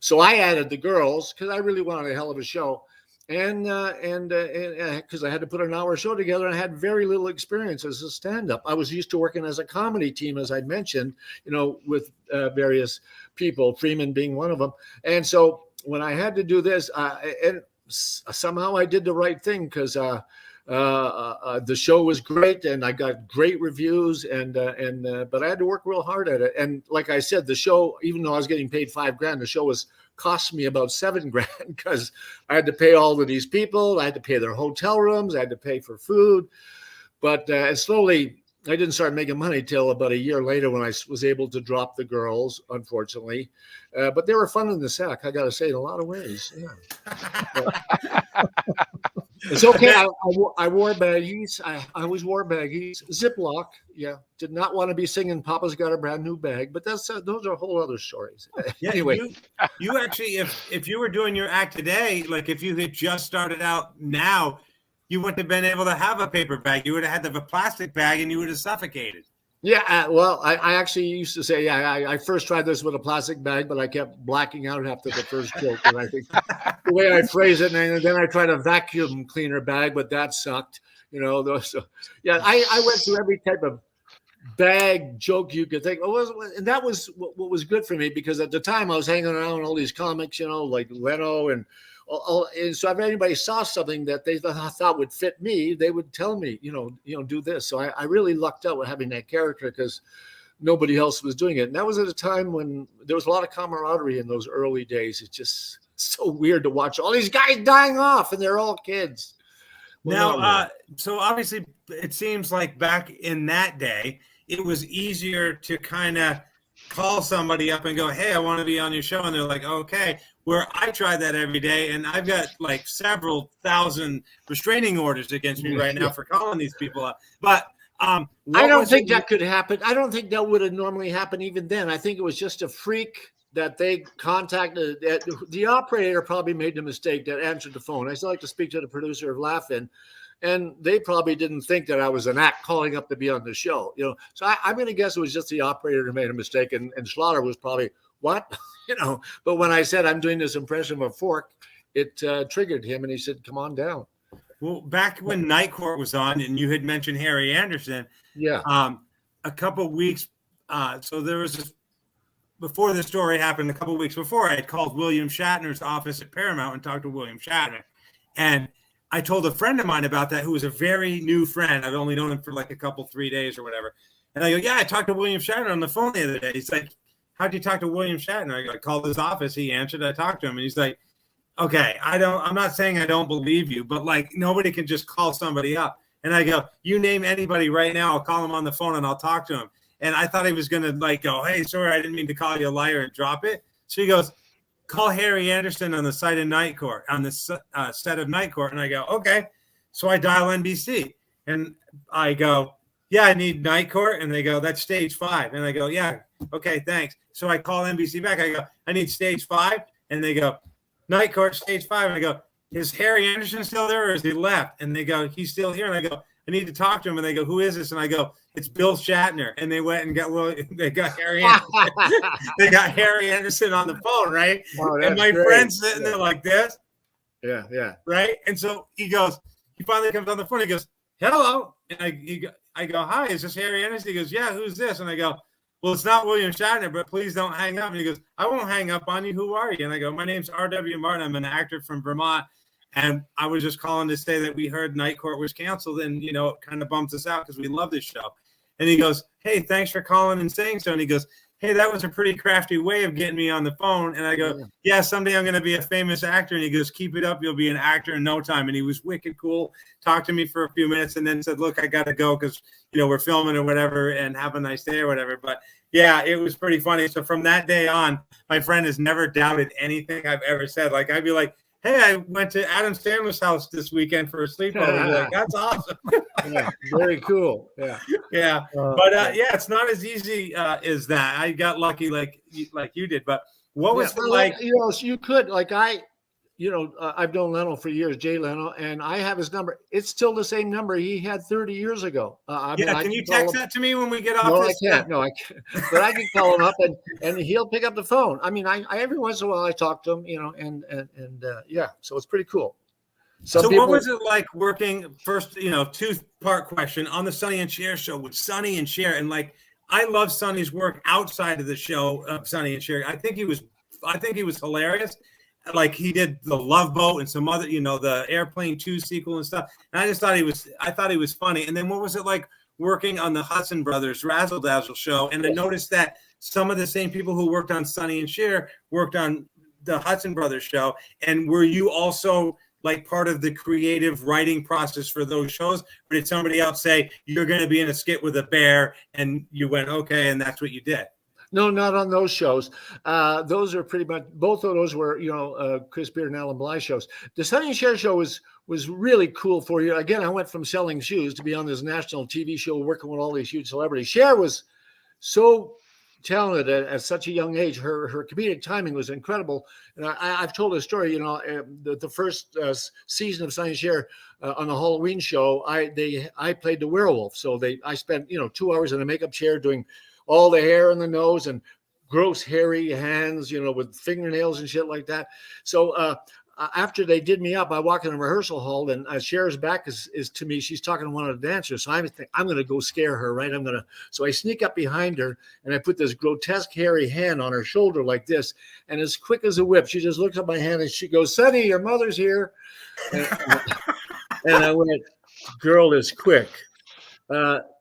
So I added the girls because I really wanted a hell of a show, and because I had to put an hour show together, and I had very little experience as a stand-up. I was used to working as a comedy team, as I mentioned, with various people, Freeman being one of them. And so when I had to do this, and somehow I did the right thing, because the show was great and I got great reviews, but I had to work real hard at it. And like I said, the show, even though I was getting paid $5,000, the show was cost me about $7,000 because I had to pay all of these people. I had to pay their hotel rooms. I had to pay for food. But slowly, I didn't start making money till about a year later when I was able to drop the girls, unfortunately. But they were fun in the sack, I got to say, in a lot of ways. Yeah. It's okay. I wore baggies. I always wore baggies. Ziploc. Yeah. Did not want to be singing Papa's Got a Brand New Bag, but those are whole other stories. Yeah, anyway. You actually, if you were doing your act today, like if you had just started out now, you wouldn't have been able to have a paper bag. You would have had to have a plastic bag and you would have suffocated. Yeah, well, I actually used to say, I first tried this with a plastic bag, but I kept blacking out after the first joke. And I think the way I phrase it, and then I tried a vacuum cleaner bag, but that sucked. So, yeah, I went through every type of bag joke you could think. And that was what was good for me, because at the time I was hanging around all these comics, like Leno and so if anybody saw something that they thought would fit me, they would tell me, do this. So I really lucked out with having that character because nobody else was doing it. And that was at a time when there was a lot of camaraderie in those early days. It's just so weird to watch all these guys dying off and they're all kids. Now, so obviously it seems like back in that day, it was easier to kind of call somebody up and go, hey, I want to be on your show. And they're like, okay. Where I try that every day, and I've got like several thousand restraining orders against me right now for calling these people up. But I don't think that could happen. I don't think that would have normally happened even then. I think it was just a freak that they contacted. The operator probably made the mistake that answered the phone. I still like to speak to the producer of Laugh-In, and they probably didn't think that I was an act calling up to be on the show. So I'm going to guess it was just the operator who made a mistake, and Slaughter was probably, what? But when I said I'm doing this impression of a fork, it triggered him, and he said, "Come on down." Well, back when Night Court was on, and you had mentioned Harry Anderson, Yeah. A couple weeks. So there was this, before the story happened, a couple weeks before, I had called William Shatner's office at Paramount and talked to William Shatner, and I told a friend of mine about that, who was a very new friend. I've only known him for like 3 days or whatever. And I go, yeah, I talked to William Shatner on the phone the other day. He's like, how'd you talk to William Shatner? I go, I called his office. He answered. I talked to him, and he's like, okay, I'm not saying I don't believe you, but like nobody can just call somebody up. And I go, you name anybody right now, I'll call him on the phone and I'll talk to him. And I thought he was going to like go, hey, sorry, I didn't mean to call you a liar, and drop it. So he goes, call Harry Anderson on the site of Night Court, on the set of Night Court. And I go, okay. So I dial NBC and I go, yeah, I need Night Court. And they go, that's stage 5. And I go, yeah, okay, thanks. So I call NBC back. I go, I need stage 5. And they go, Night Court, stage 5. And I go, is Harry Anderson still there or is he left? And they go, he's still here. And I go, I need to talk to him. And they go, who is this? And I go, it's Bill Shatner. And they went and they got Harry Anderson. They got Harry Anderson on the phone, right? Oh, and my friend's sitting there like this. Yeah, yeah. Right? And so he goes, he finally comes on the phone. He goes, hello. And I go, hi, is this Harry Anderson? He goes, yeah, who's this? And I go, well, it's not William Shatner, but please don't hang up. And he goes, I won't hang up on you. Who are you? And I go, my name's R.W. Martin. I'm an actor from Vermont. And I was just calling to say that we heard Night Court was canceled, and, you know, it kind of bumps us out because we love this show. And he goes, hey, thanks for calling and saying so. And he goes, hey, that was a pretty crafty way of getting me on the phone. And I go, yeah, someday I'm going to be a famous actor. And he goes, keep it up. You'll be an actor in no time. And he was wicked cool, talked to me for a few minutes, and then said, look, I got to go because, you know, we're filming or whatever, and have a nice day or whatever. But yeah, it was pretty funny. So from that day on, my friend has never doubted anything I've ever said. Like, I'd be like, hey, I went to Adam Sandler's house this weekend for a sleepover. Like, that's awesome. Yeah, very cool. Yeah. Yeah. But yeah, it's not as easy as that. I got lucky like you did. But what was it like? You know, so you could, like I've known Leno for years, Jay Leno, and I have his number. It's still the same number he had 30 years ago. Can you text that to me when we get off? No, this? I can't. No, I can't. But I can call him up and he'll pick up the phone. I mean, I every once in a while I talk to him, you know, and yeah, so it's pretty cool. So what was it like working, first, you know, 2-part question, on the Sonny and Cher show with Sonny and Cher? And like, I love Sonny's work outside of the show of Sonny and Cher. I think he was hilarious. Like, he did the Love Boat and some other, you know, the Airplane 2 sequel and stuff. And I just thought he was funny. And then what was it like working on the Hudson brothers Razzle Dazzle show? And I noticed that some of the same people who worked on Sonny and Cher worked on the Hudson brothers show. And were you also like part of the creative writing process for those shows? Or did somebody else say, you're going to be in a skit with a bear, and you went, okay, and that's what you did? No, not on those shows. Those are pretty much, both of those were, you know, Chris Beard and Alan Bly shows. The Sonny and Cher show was really cool for you. Again, I went from selling shoes to be on this national TV show, working with all these huge celebrities. Cher was so talented at such a young age. Her comedic timing was incredible. And I've told a story, you know, the first season of Sonny and Cher on the Halloween show, I played the werewolf. So I spent, you know, 2 hours in a makeup chair doing all the hair on the nose and gross hairy hands, you know, with fingernails and shit like that. So after they did me up, I walk in a rehearsal hall, and Cher's back is to me. She's talking to one of the dancers. So I'm going to go scare her, right? So I sneak up behind her, and I put this grotesque hairy hand on her shoulder like this. And as quick as a whip, she just looks at my hand and she goes, Sonny, your mother's here. And I went, girl is quick.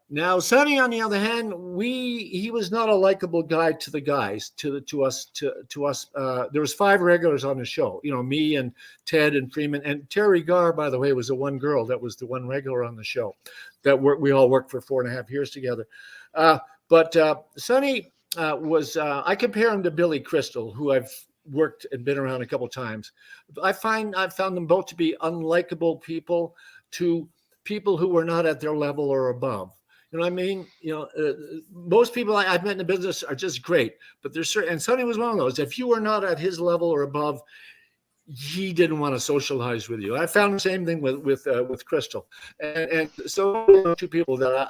Now, Sonny, on the other hand, he was not a likable guy to the guys, to us. There was 5 regulars on the show, you know, me and Ted and Freeman, and Terry Garr, by the way, was the one girl that was the one regular on the show. We all worked for 4.5 years together. But Sonny was, I compare him to Billy Crystal, who I've worked and been around a couple times. I've found them both to be unlikable people to people who were not at their level or above. You know what I mean? You know, most people I've met in the business are just great, but there's certain, and Sonny was one of those. If you were not at his level or above, he didn't want to socialize with you. I found the same thing with Crystal, and so 2 people that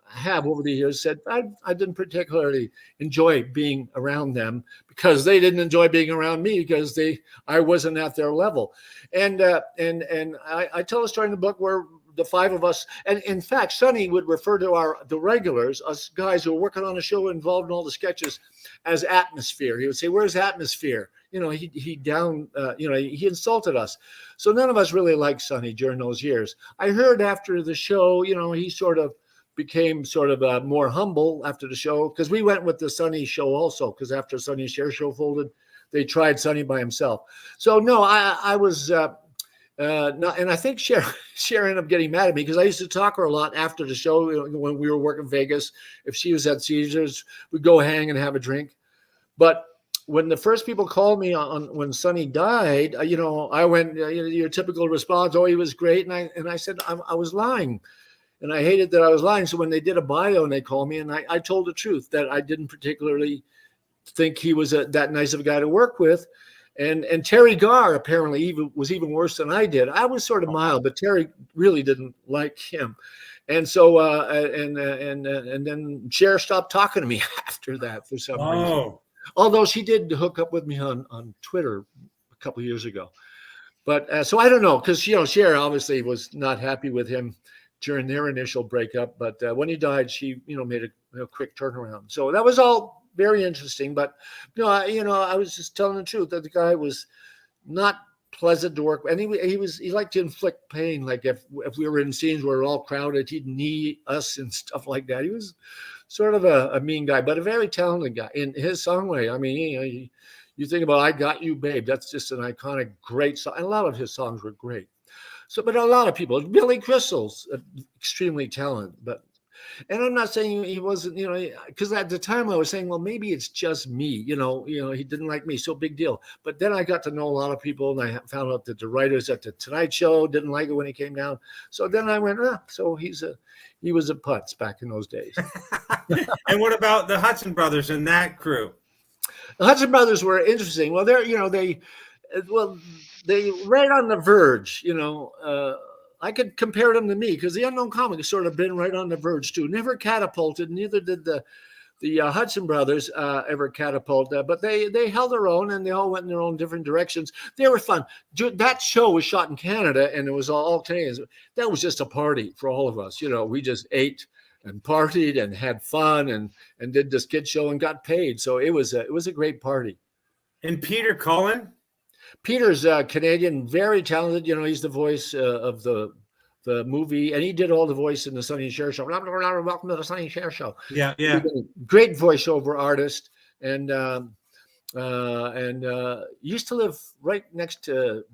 have over the years said I didn't particularly enjoy being around them because they didn't enjoy being around me because I wasn't at their level. And I tell a story in the book where the five of us, and in fact, Sonny would refer to the regulars, us guys who were working on the show, involved in all the sketches, as atmosphere. He would say, "Where's atmosphere?" You know, he insulted us. So none of us really liked Sonny during those years. I heard after the show, you know, he sort of became more humble after the show, because we went with the Sonny show also, because after Sonny Cher show folded, they tried Sonny by himself. So no, I was not, and I think Cher ended up getting mad at me because I used to talk to her a lot after the show. You know, when we were working Vegas, if she was at Caesars, we'd go hang and have a drink. But when the first people called me when Sonny died, you know, I went, your typical response, "Oh, he was great," and I said I was lying. And I hated that I was lying. So when they did a bio and they called me, and I told the truth that I didn't particularly think he was that nice of a guy to work with. And Terry Garr apparently was even worse than I did. I was sort of mild, but Terry really didn't like him. And so and then Cher stopped talking to me after that for some reason. Although she did hook up with me on Twitter a couple of years ago. But so I don't know, because Cher obviously was not happy with him during their initial breakup, but when he died, she made a quick turnaround. So that was all very interesting. But I was just telling the truth that the guy was not pleasant to work with, and he liked to inflict pain. Like if we were in scenes where we're all crowded, he'd knee us and stuff like that. He was sort of a mean guy, but a very talented guy in his song way. I mean, you think about "I Got You, Babe." That's just an iconic, great song, and a lot of his songs were great. So, but a lot of people, Billy Crystal's extremely talented, and I'm not saying he wasn't, because at the time I was saying, well, maybe it's just me, he didn't like me, so big deal. But then I got to know a lot of people, and I found out that the writers at the Tonight Show didn't like it when he came down. So then I went, so he was a putz back in those days. And what about the Hudson brothers and that crew? The Hudson brothers were interesting. Well, they right on the verge, I could compare them to me because the Unknown Comic has sort of been right on the verge too. Never catapulted, neither did the Hudson brothers ever catapult, but they held their own, and they all went in their own different directions. They were fun. That show was shot in Canada, and it was all Canadians. That was just a party for all of us. We just ate and partied and had fun and did this kid show and got paid. So it was a great party. And Peter Cullen? Peter's Canadian, very talented. He's the voice of the movie, and he did all the voice in the Sonny and Cher show. Welcome to the Sonny and Cher show. Yeah. Great voiceover artist, and used to live right next to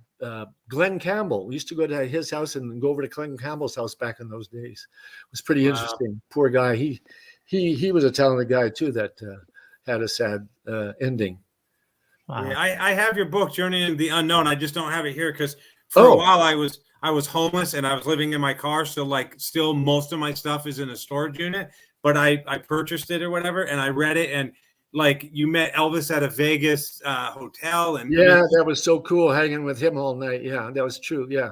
Glenn Campbell. We used to go to his house and go over to Glenn Campbell's house back in those days. It was pretty interesting. Poor guy. He was a talented guy too that had a sad ending. Wow. Yeah, I have your book, Journey into the Unknown. I just don't have it here because for a while I was homeless and I was living in my car. So still most of my stuff is in a storage unit, but I purchased it or whatever. And I read it, and you met Elvis at a Vegas hotel. And that was so cool hanging with him all night. Yeah, that was true. Yeah.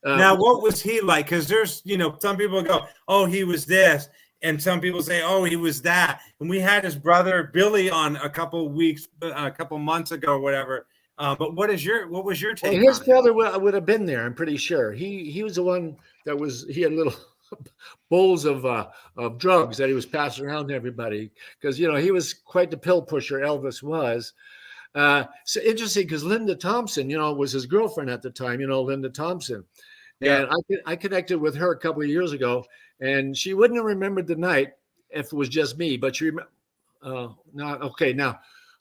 Now, what was he like? Because there's, some people go, "Oh, he was this." And some people say, "Oh, he was that." And we had his brother Billy on a couple months ago, or whatever. But what was your take? Well, his brother would have been there. I'm pretty sure. He was the one that he had little bowls of drugs that he was passing around to everybody because he was quite the pill pusher. Elvis was. So interesting because Linda Thompson, was his girlfriend at the time. Linda Thompson. Yeah. And I connected with her a couple of years ago, and she wouldn't have remembered the night if it was just me. But she now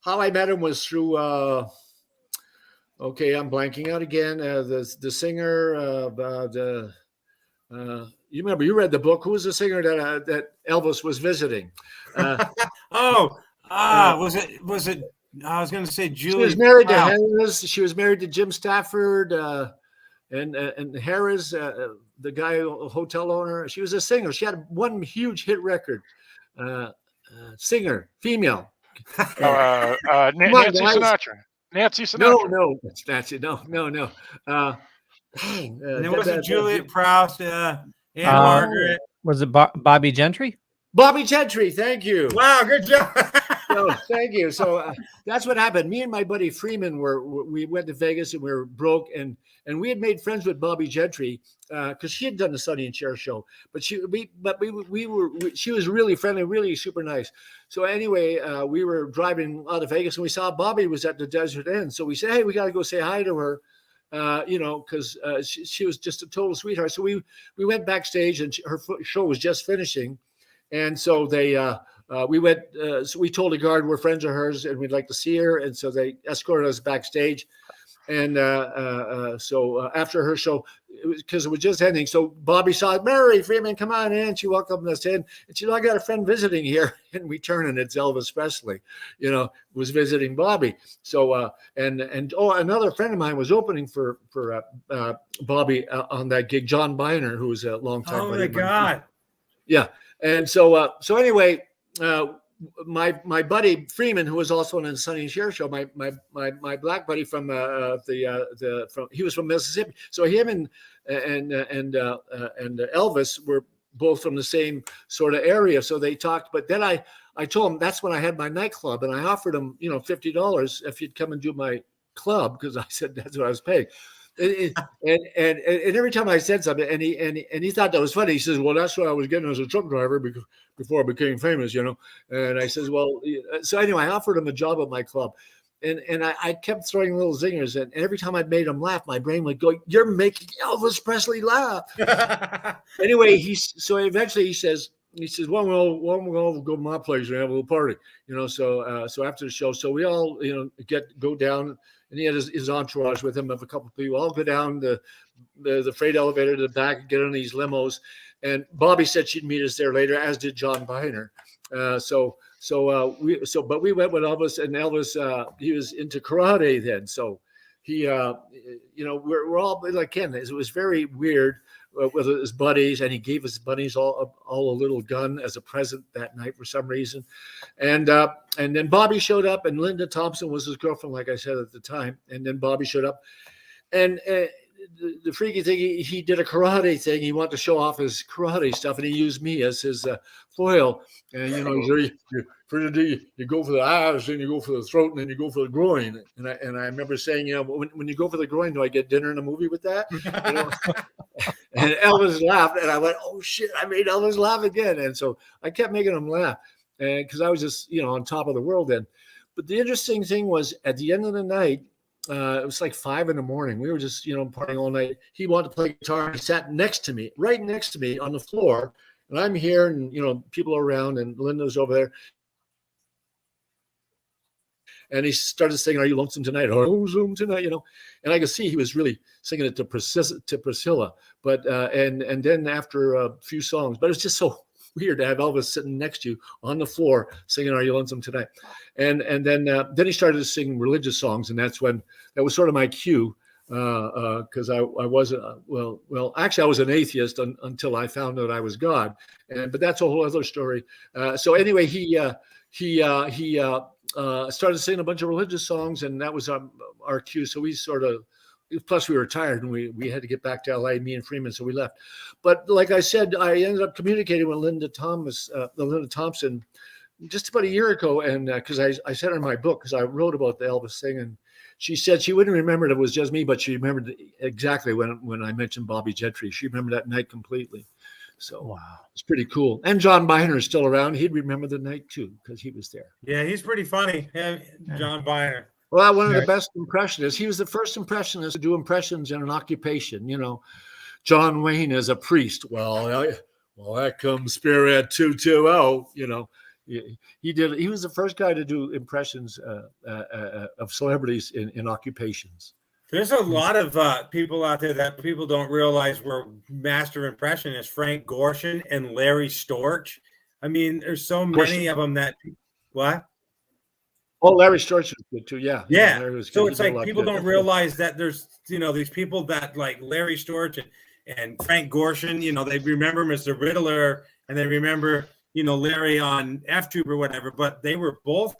how I met him was through. I'm blanking out again. The singer. You remember? You read the book. Who was the singer that Elvis was visiting? Was it? I was going to say Julie. She was married to Harris. She was married to Jim Stafford. And Harris, the guy, hotel owner, she was a singer. She had one huge hit record. Singer, female. Nancy Sinatra. Nancy Sinatra. No, it's Nancy. No. And it wasn't Juliet Prowse, Anne Margaret. Was it Bobby Gentry? Bobby Gentry, thank you. Wow, good job. So, thank you. So that's what happened. Me and my buddy Freeman we went to Vegas and we were broke, and we had made friends with Bobby Gentry because she had done the Sonny and Cher show. But she was really friendly, really super nice. So anyway, we were driving out of Vegas and we saw Bobby was at the Desert Inn. So we said, hey, we got to go say hi to her. Because she was just a total sweetheart. So we went backstage and her show was just finishing, and so we went. So we told the guard we're friends of hers and we'd like to see her, and so they escorted us backstage. And so after her show, because it was just ending, so Bobby saw Mary Freeman, come on in. She welcomed us in, and she said, I got a friend visiting here. And we turn, and it's Elvis Presley, was visiting Bobby. So and another friend of mine was opening for Bobby on that gig, John Biner, who was a long time. Oh my God! Yeah, and so anyway. My buddy Freeman, who was also on the Sonny and Cher show, my black buddy from he was from Mississippi. So him and Elvis were both from the same sort of area. So they talked. But then I told him that's when I had my nightclub, and I offered him $50 if he'd come and do my club, because I said that's what I was paying. And every time I said something, and he thought that was funny. He says, "Well, that's what I was getting as a truck driver before I became famous, And I says, "Well," so anyway, I offered him a job at my club, and I kept throwing little zingers, and every time I made him laugh, my brain would go, "You're making Elvis Presley laugh." Anyway, so eventually he says, "Well, we'll all go to my place and have a little party, So after the show, so we all go down. And he had his entourage with him of a couple of people. All go down the freight elevator to the back, get on these limos. And Bobby said she'd meet us there later, as did John Biner. But we went with Elvis, and Elvis he was into karate then. So he we're all like Ken. It was very weird with his buddies, and he gave his buddies all a little gun as a present that night for some reason. And then Bobby showed up, and Linda Thompson was his girlfriend, like I said at the time. And then Bobby showed up, and the freaky thing, he did a karate thing. He wanted to show off his karate stuff, and he used me as his foil. And you go for the eyes, then you go for the throat, and then you go for the groin. And I remember saying, when you go for the groin, do I get dinner in a movie with that? And Elvis laughed, and I went, "Oh shit! I made Elvis laugh again." And so I kept making him laugh, and because I was just on top of the world then. But the interesting thing was, at the end of the night, it was like 5 a.m. We were just partying all night. He wanted to play guitar. He sat right next to me on the floor, and I'm here, and people are around, and Linda's over there. And he started singing, "Are you lonesome tonight?" "Are you lonesome tonight?" And I could see he was really singing it to Priscilla. But and then after a few songs, but it's just so weird to have Elvis sitting next to you on the floor singing "Are You Lonesome Tonight?" And then he started to sing religious songs, and that was sort of my cue, because I wasn't actually I was an atheist until I found out I was God, but that's a whole other story. So anyway, he started singing a bunch of religious songs, and that was our cue. So we sort of, plus we were tired, and we had to get back to LA, me and Freeman, so we left. But like I said, I ended up communicating with Linda Thompson just about a year ago, and because I sent her my book, because I wrote about the Elvis thing, and she said she wouldn't remember it was just me, but she remembered exactly when I mentioned Bobby Gentry. She remembered that night completely. So wow, it's pretty cool. And John Biner is still around. He'd remember the night too, because he was there. Yeah, he's pretty funny. Yeah, John Biner. Well, one of the best impressionists. He was the first impressionist to do impressions in an occupation. John Wayne as a priest. Well, that comes Spirit 220. He did. He was the first guy to do impressions of celebrities in occupations. There's a lot of people out there that people don't realize were master impressionists. Frank Gorshin and Larry Storch. I mean, there's so many of them that. What? Oh, Larry Storch was good too. Yeah. Yeah. So it's He did a like lot people good. don't realize that there's these people that like Larry Storch and Frank Gorshin. They remember Mr. Riddler and they remember Larry on F Troop or whatever. But they were both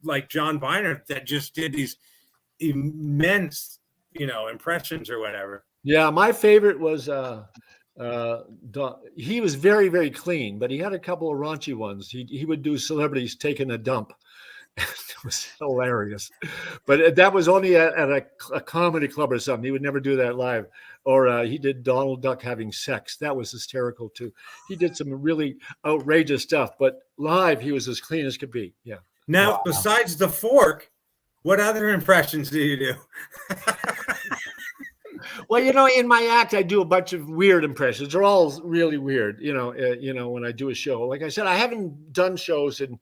like John Biner that just did these immense impressions or whatever. Yeah, my favorite was he was very, very clean, but he had a couple of raunchy ones. He would do celebrities taking a dump. It was hilarious, but that was only at a comedy club or something. He would never do that live. Or he did Donald Duck having sex. That was hysterical too. He did some really outrageous stuff, but live he was as clean as could be. Yeah. Now, besides the fork, what other impressions do you do? Well, in my act, I do a bunch of weird impressions. They're all really weird. When I do a show, like I said, I haven't done shows in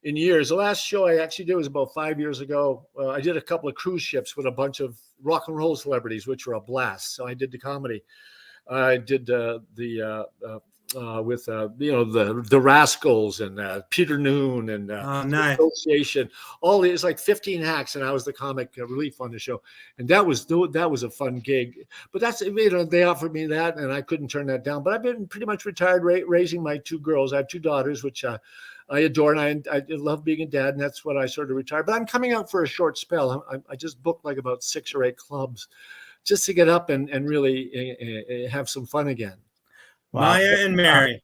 years. The last show I actually did was about 5 years ago. I did a couple of cruise ships with a bunch of rock and roll celebrities, which were a blast. So I did the comedy. I did with the Rascals and Peter Noon and nice. Association. All these like 15 acts, and I was the comic relief on the show, and that was a fun gig. But that's they offered me that, and I couldn't turn that down. But I've been pretty much retired, raising my two girls. I have two daughters, which I adore, and I love being a dad, and that's what I sort of retired. But I'm coming out for a short spell. I just booked like about 6 or 8 clubs just to get up and really have some fun again. Wow. Maya and Mary.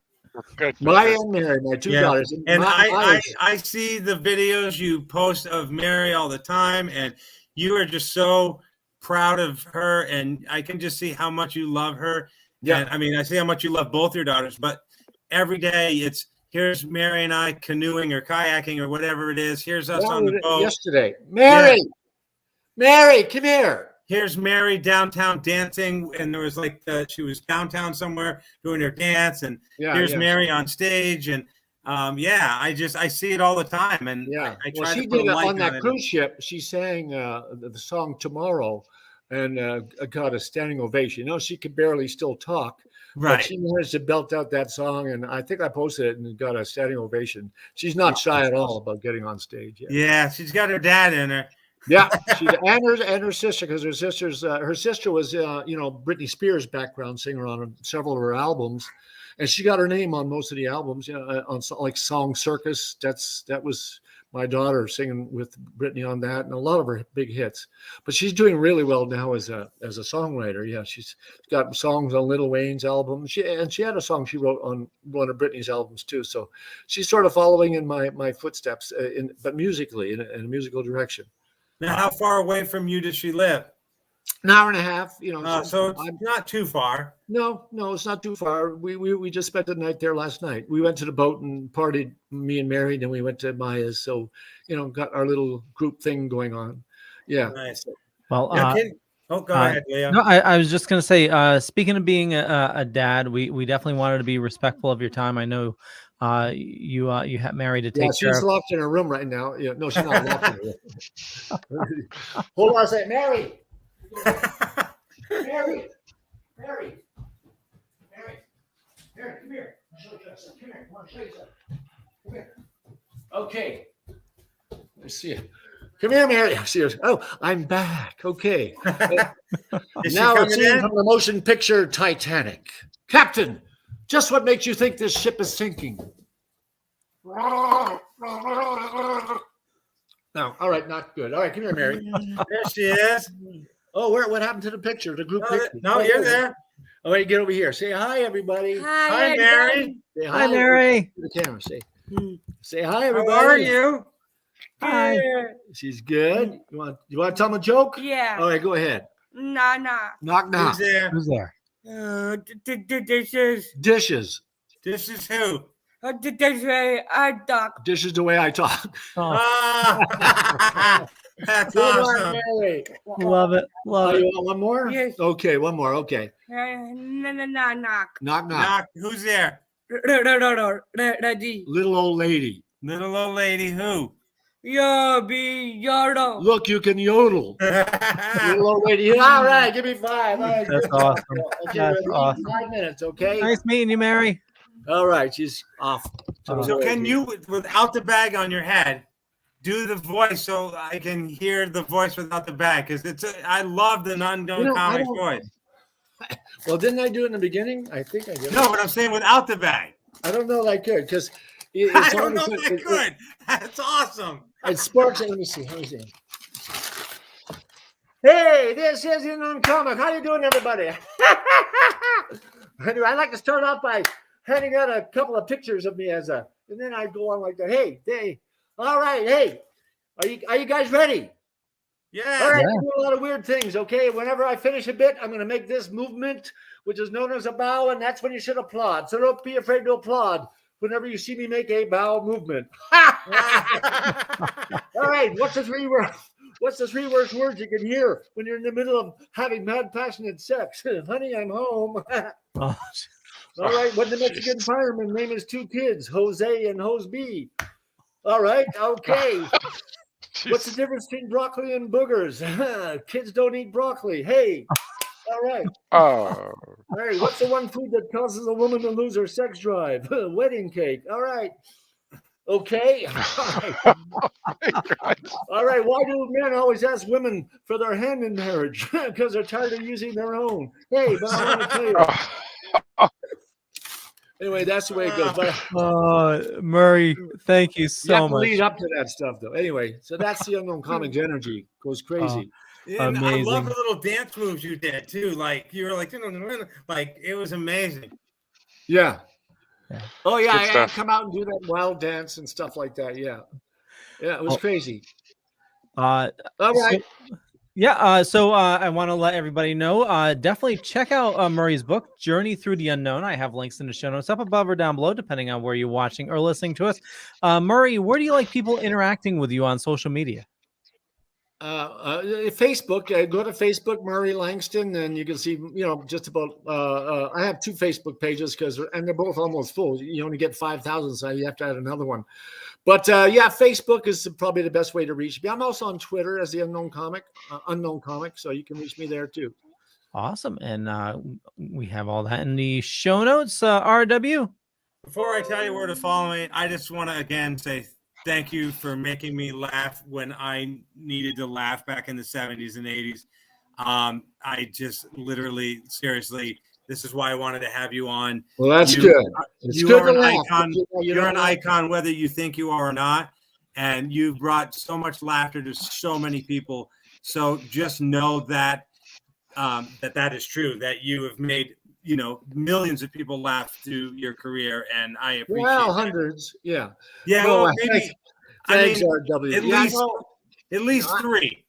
Good. Maya and Mary, my two daughters. And I see the videos you post of Mary all the time, and you are just so proud of her, and I can just see how much you love her. Yeah. And, I see how much you love both your daughters, but every day here's Mary and I canoeing or kayaking or whatever it is. Here's us on the boat. Yesterday. Mary, come here. Here's Mary downtown dancing, and there was she was downtown somewhere doing her dance, and here's Mary on stage, and I see it all the time, and I try to put a light on that cruise ship. She sang the song "Tomorrow," and got a standing ovation. She could barely still talk. Right. But she managed to belt out that song, and I think I posted it and got a standing ovation. She's not shy at all about getting on stage. Yeah, she's got her dad in her. Yeah, and her sister, because her sister was Britney Spears' background singer on several of her albums, and she got her name on most of the albums. On like Song Circus. That was my daughter singing with Britney on that, and a lot of her big hits. But she's doing really well now as a songwriter. Yeah, she's got songs on Lil Wayne's album. She had a song she wrote on one of Britney's albums too. So she's sort of following in my footsteps, but musically in a musical direction. Now, how far away from you does she live? An hour and a half. So it's not too far. No, it's not too far. We just spent the night there last night. We went to the boat and partied, me and Mary, then we went to Maya's. So, got our little group thing going on. Yeah. Nice. Well, go ahead, Leo. No, I was just going to say, speaking of being a dad, we definitely wanted to be respectful of your time. I know you have Mary to take care of. She's locked in her room right now. No, she's not locked in her room. Hold on a second. Mary, come here. I want to show you something. Come here. Okay. Let's see it. Come here, Mary. Oh, I'm back. Okay. Now it's in from the motion picture Titanic. Captain, just what makes you think this ship is sinking? No, all right, not good. All right, come here, Mary. There she is. Oh, what happened to the picture? The group picture? No, you're there. All right, get over here. Say hi, everybody. Hi, Mary. Say hi, Mary. To the camera. Say hi, everybody. How are you? Hi. She's good. You want to tell them a joke? Yeah. All right, go ahead. Knock. Knock. Who's there? Who's there? Dishes. Dishes. Dishes who? Dishes I talk. Dishes the way I talk. That's awesome. Love it. Love it. You want one more? Yes. Okay, one more. Okay. Knock. Knock. Who's there? Ready. Little old lady. Little old lady who? Yodel. Look, you can yodel. Little old lady. All right, give me 5. All right, that's awesome. Okay, that's awesome. 5 minutes, okay? Nice meeting you, Mary. All right, she's off. So can you, without the bag on your head, do the voice so I can hear the voice without the bag? Because I love the unknown comic voice. Well, didn't I do it in the beginning? I think I did. No, but I'm saying without the bag. I don't know that I could because I don't know if I could. That's awesome. It sparks. Let me see. Hey, this is an uncomic. How you doing, everybody? Anyway, I'd like to start off by handing out a couple of pictures of me and then I go on like that. Hey, all right, hey, are you guys ready? Yeah. All right, I do a lot of weird things, okay? Whenever I finish a bit, I'm going to make this movement, which is known as a bow, and that's when you should applaud. So don't be afraid to applaud whenever you see me make a bow movement. All right, what's the three worst words you can hear when you're in the middle of having mad, passionate sex? Honey, I'm home. All right, when the Mexican fireman name his two kids, Jose and Jose B. All right, okay. What's the difference between broccoli and boogers? Kids don't eat broccoli. Hey, all right. Oh. All right, what's the one food that causes a woman to lose her sex drive? Wedding cake. All right. Okay. All right, why do men always ask women for their hand in marriage? Because they're tired of using their own. Hey, but I want to tell you. Anyway, that's the way it goes. But Murray, thank you you so have to much. lead up to that stuff, though. Anyway, so that's the Unknown Comics energy. Goes crazy. And I love Amazing. the little dance moves you did too. Like you were like it was amazing. Yeah. Oh yeah, Good I stuff. come out and do that wild dance and stuff like that. Yeah, it was crazy. All right. So I want to let everybody know, definitely check out Murray's book, Journey Through the Unknown. I have links in the show notes up above or down below, depending on where you're watching or listening to us. Murray, where do you like people interacting with you on social media? Facebook. Go to Facebook, Murray Langston, and you can see, just about. I have two Facebook pages and they're both almost full. You only get 5,000, so you have to add another one. But Facebook is probably the best way to reach me. I'm also on Twitter as the Unknown Comic, so you can reach me there too. Awesome. And we have all that in the show notes. RW. Before I tell you where to follow me, I just want to again say thank you for making me laugh when I needed to laugh back in the 70s and 80s. I just literally, seriously, this is why I wanted to have you on. Well, that's good. It's good are an to laugh, icon. but you You're don't an laugh. icon, whether you think you are or not. And you've brought so much laughter to so many people. So just know that that is true, that you have made, millions of people laugh through your career. And I appreciate Well, that. hundreds. Yeah. Yeah, No, well, maybe. thanks, RW. At least three.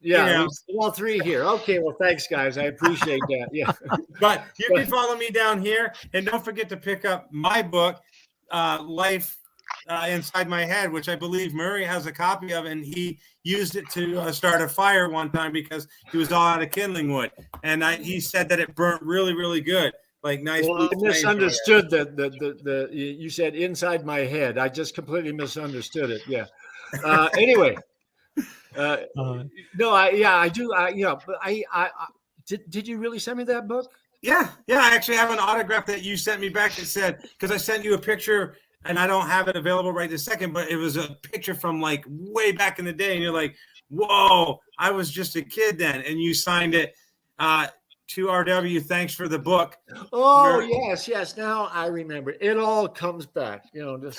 Yeah, well, three here. Okay, well, thanks, guys. I appreciate that. Yeah. But you can follow me down here. And don't forget to pick up my book, Life Inside My Head, which I believe Murray has a copy of. And he used it to start a fire one time because he was all out of kindling wood. And he said that it burnt really, really good. Like nice. Well, I misunderstood that you said inside my head. I just completely misunderstood it. Yeah. Anyway. No, I do. But I did you really send me that book? Yeah. I actually have an autograph that you sent me back that said, because I sent you a picture and I don't have it available right this second, but it was a picture from like way back in the day. And you're like, whoa, I was just a kid then. And you signed it to RW. Thanks for the book. Oh, yes. Now I remember. It all comes back, just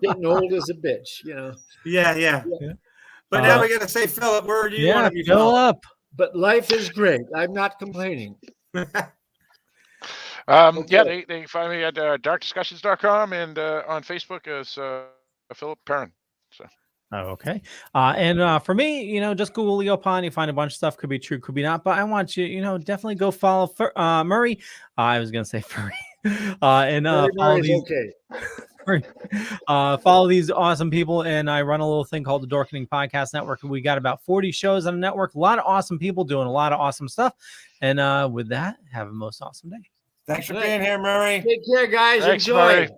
getting old as a bitch, Yeah. But now we got to say, Philip, where do you want to be? Philip. But life is great. I'm not complaining. They can find me at darkdiscussions.com and on Facebook as Philip Perrin. So. Okay. And for me, just Google Leo Pond. You find a bunch of stuff. Could be true, could be not. But I want you, definitely go follow Murray. I was going to say Furry. And follow these. Okay. Follow these awesome people, and I run a little thing called the Dorkening Podcast Network. We got about 40 shows on the network, a lot of awesome people doing a lot of awesome stuff. And with that, have a most awesome day. Thanks for being here, Murray. Take care, guys. Thanks, Enjoy. Murray.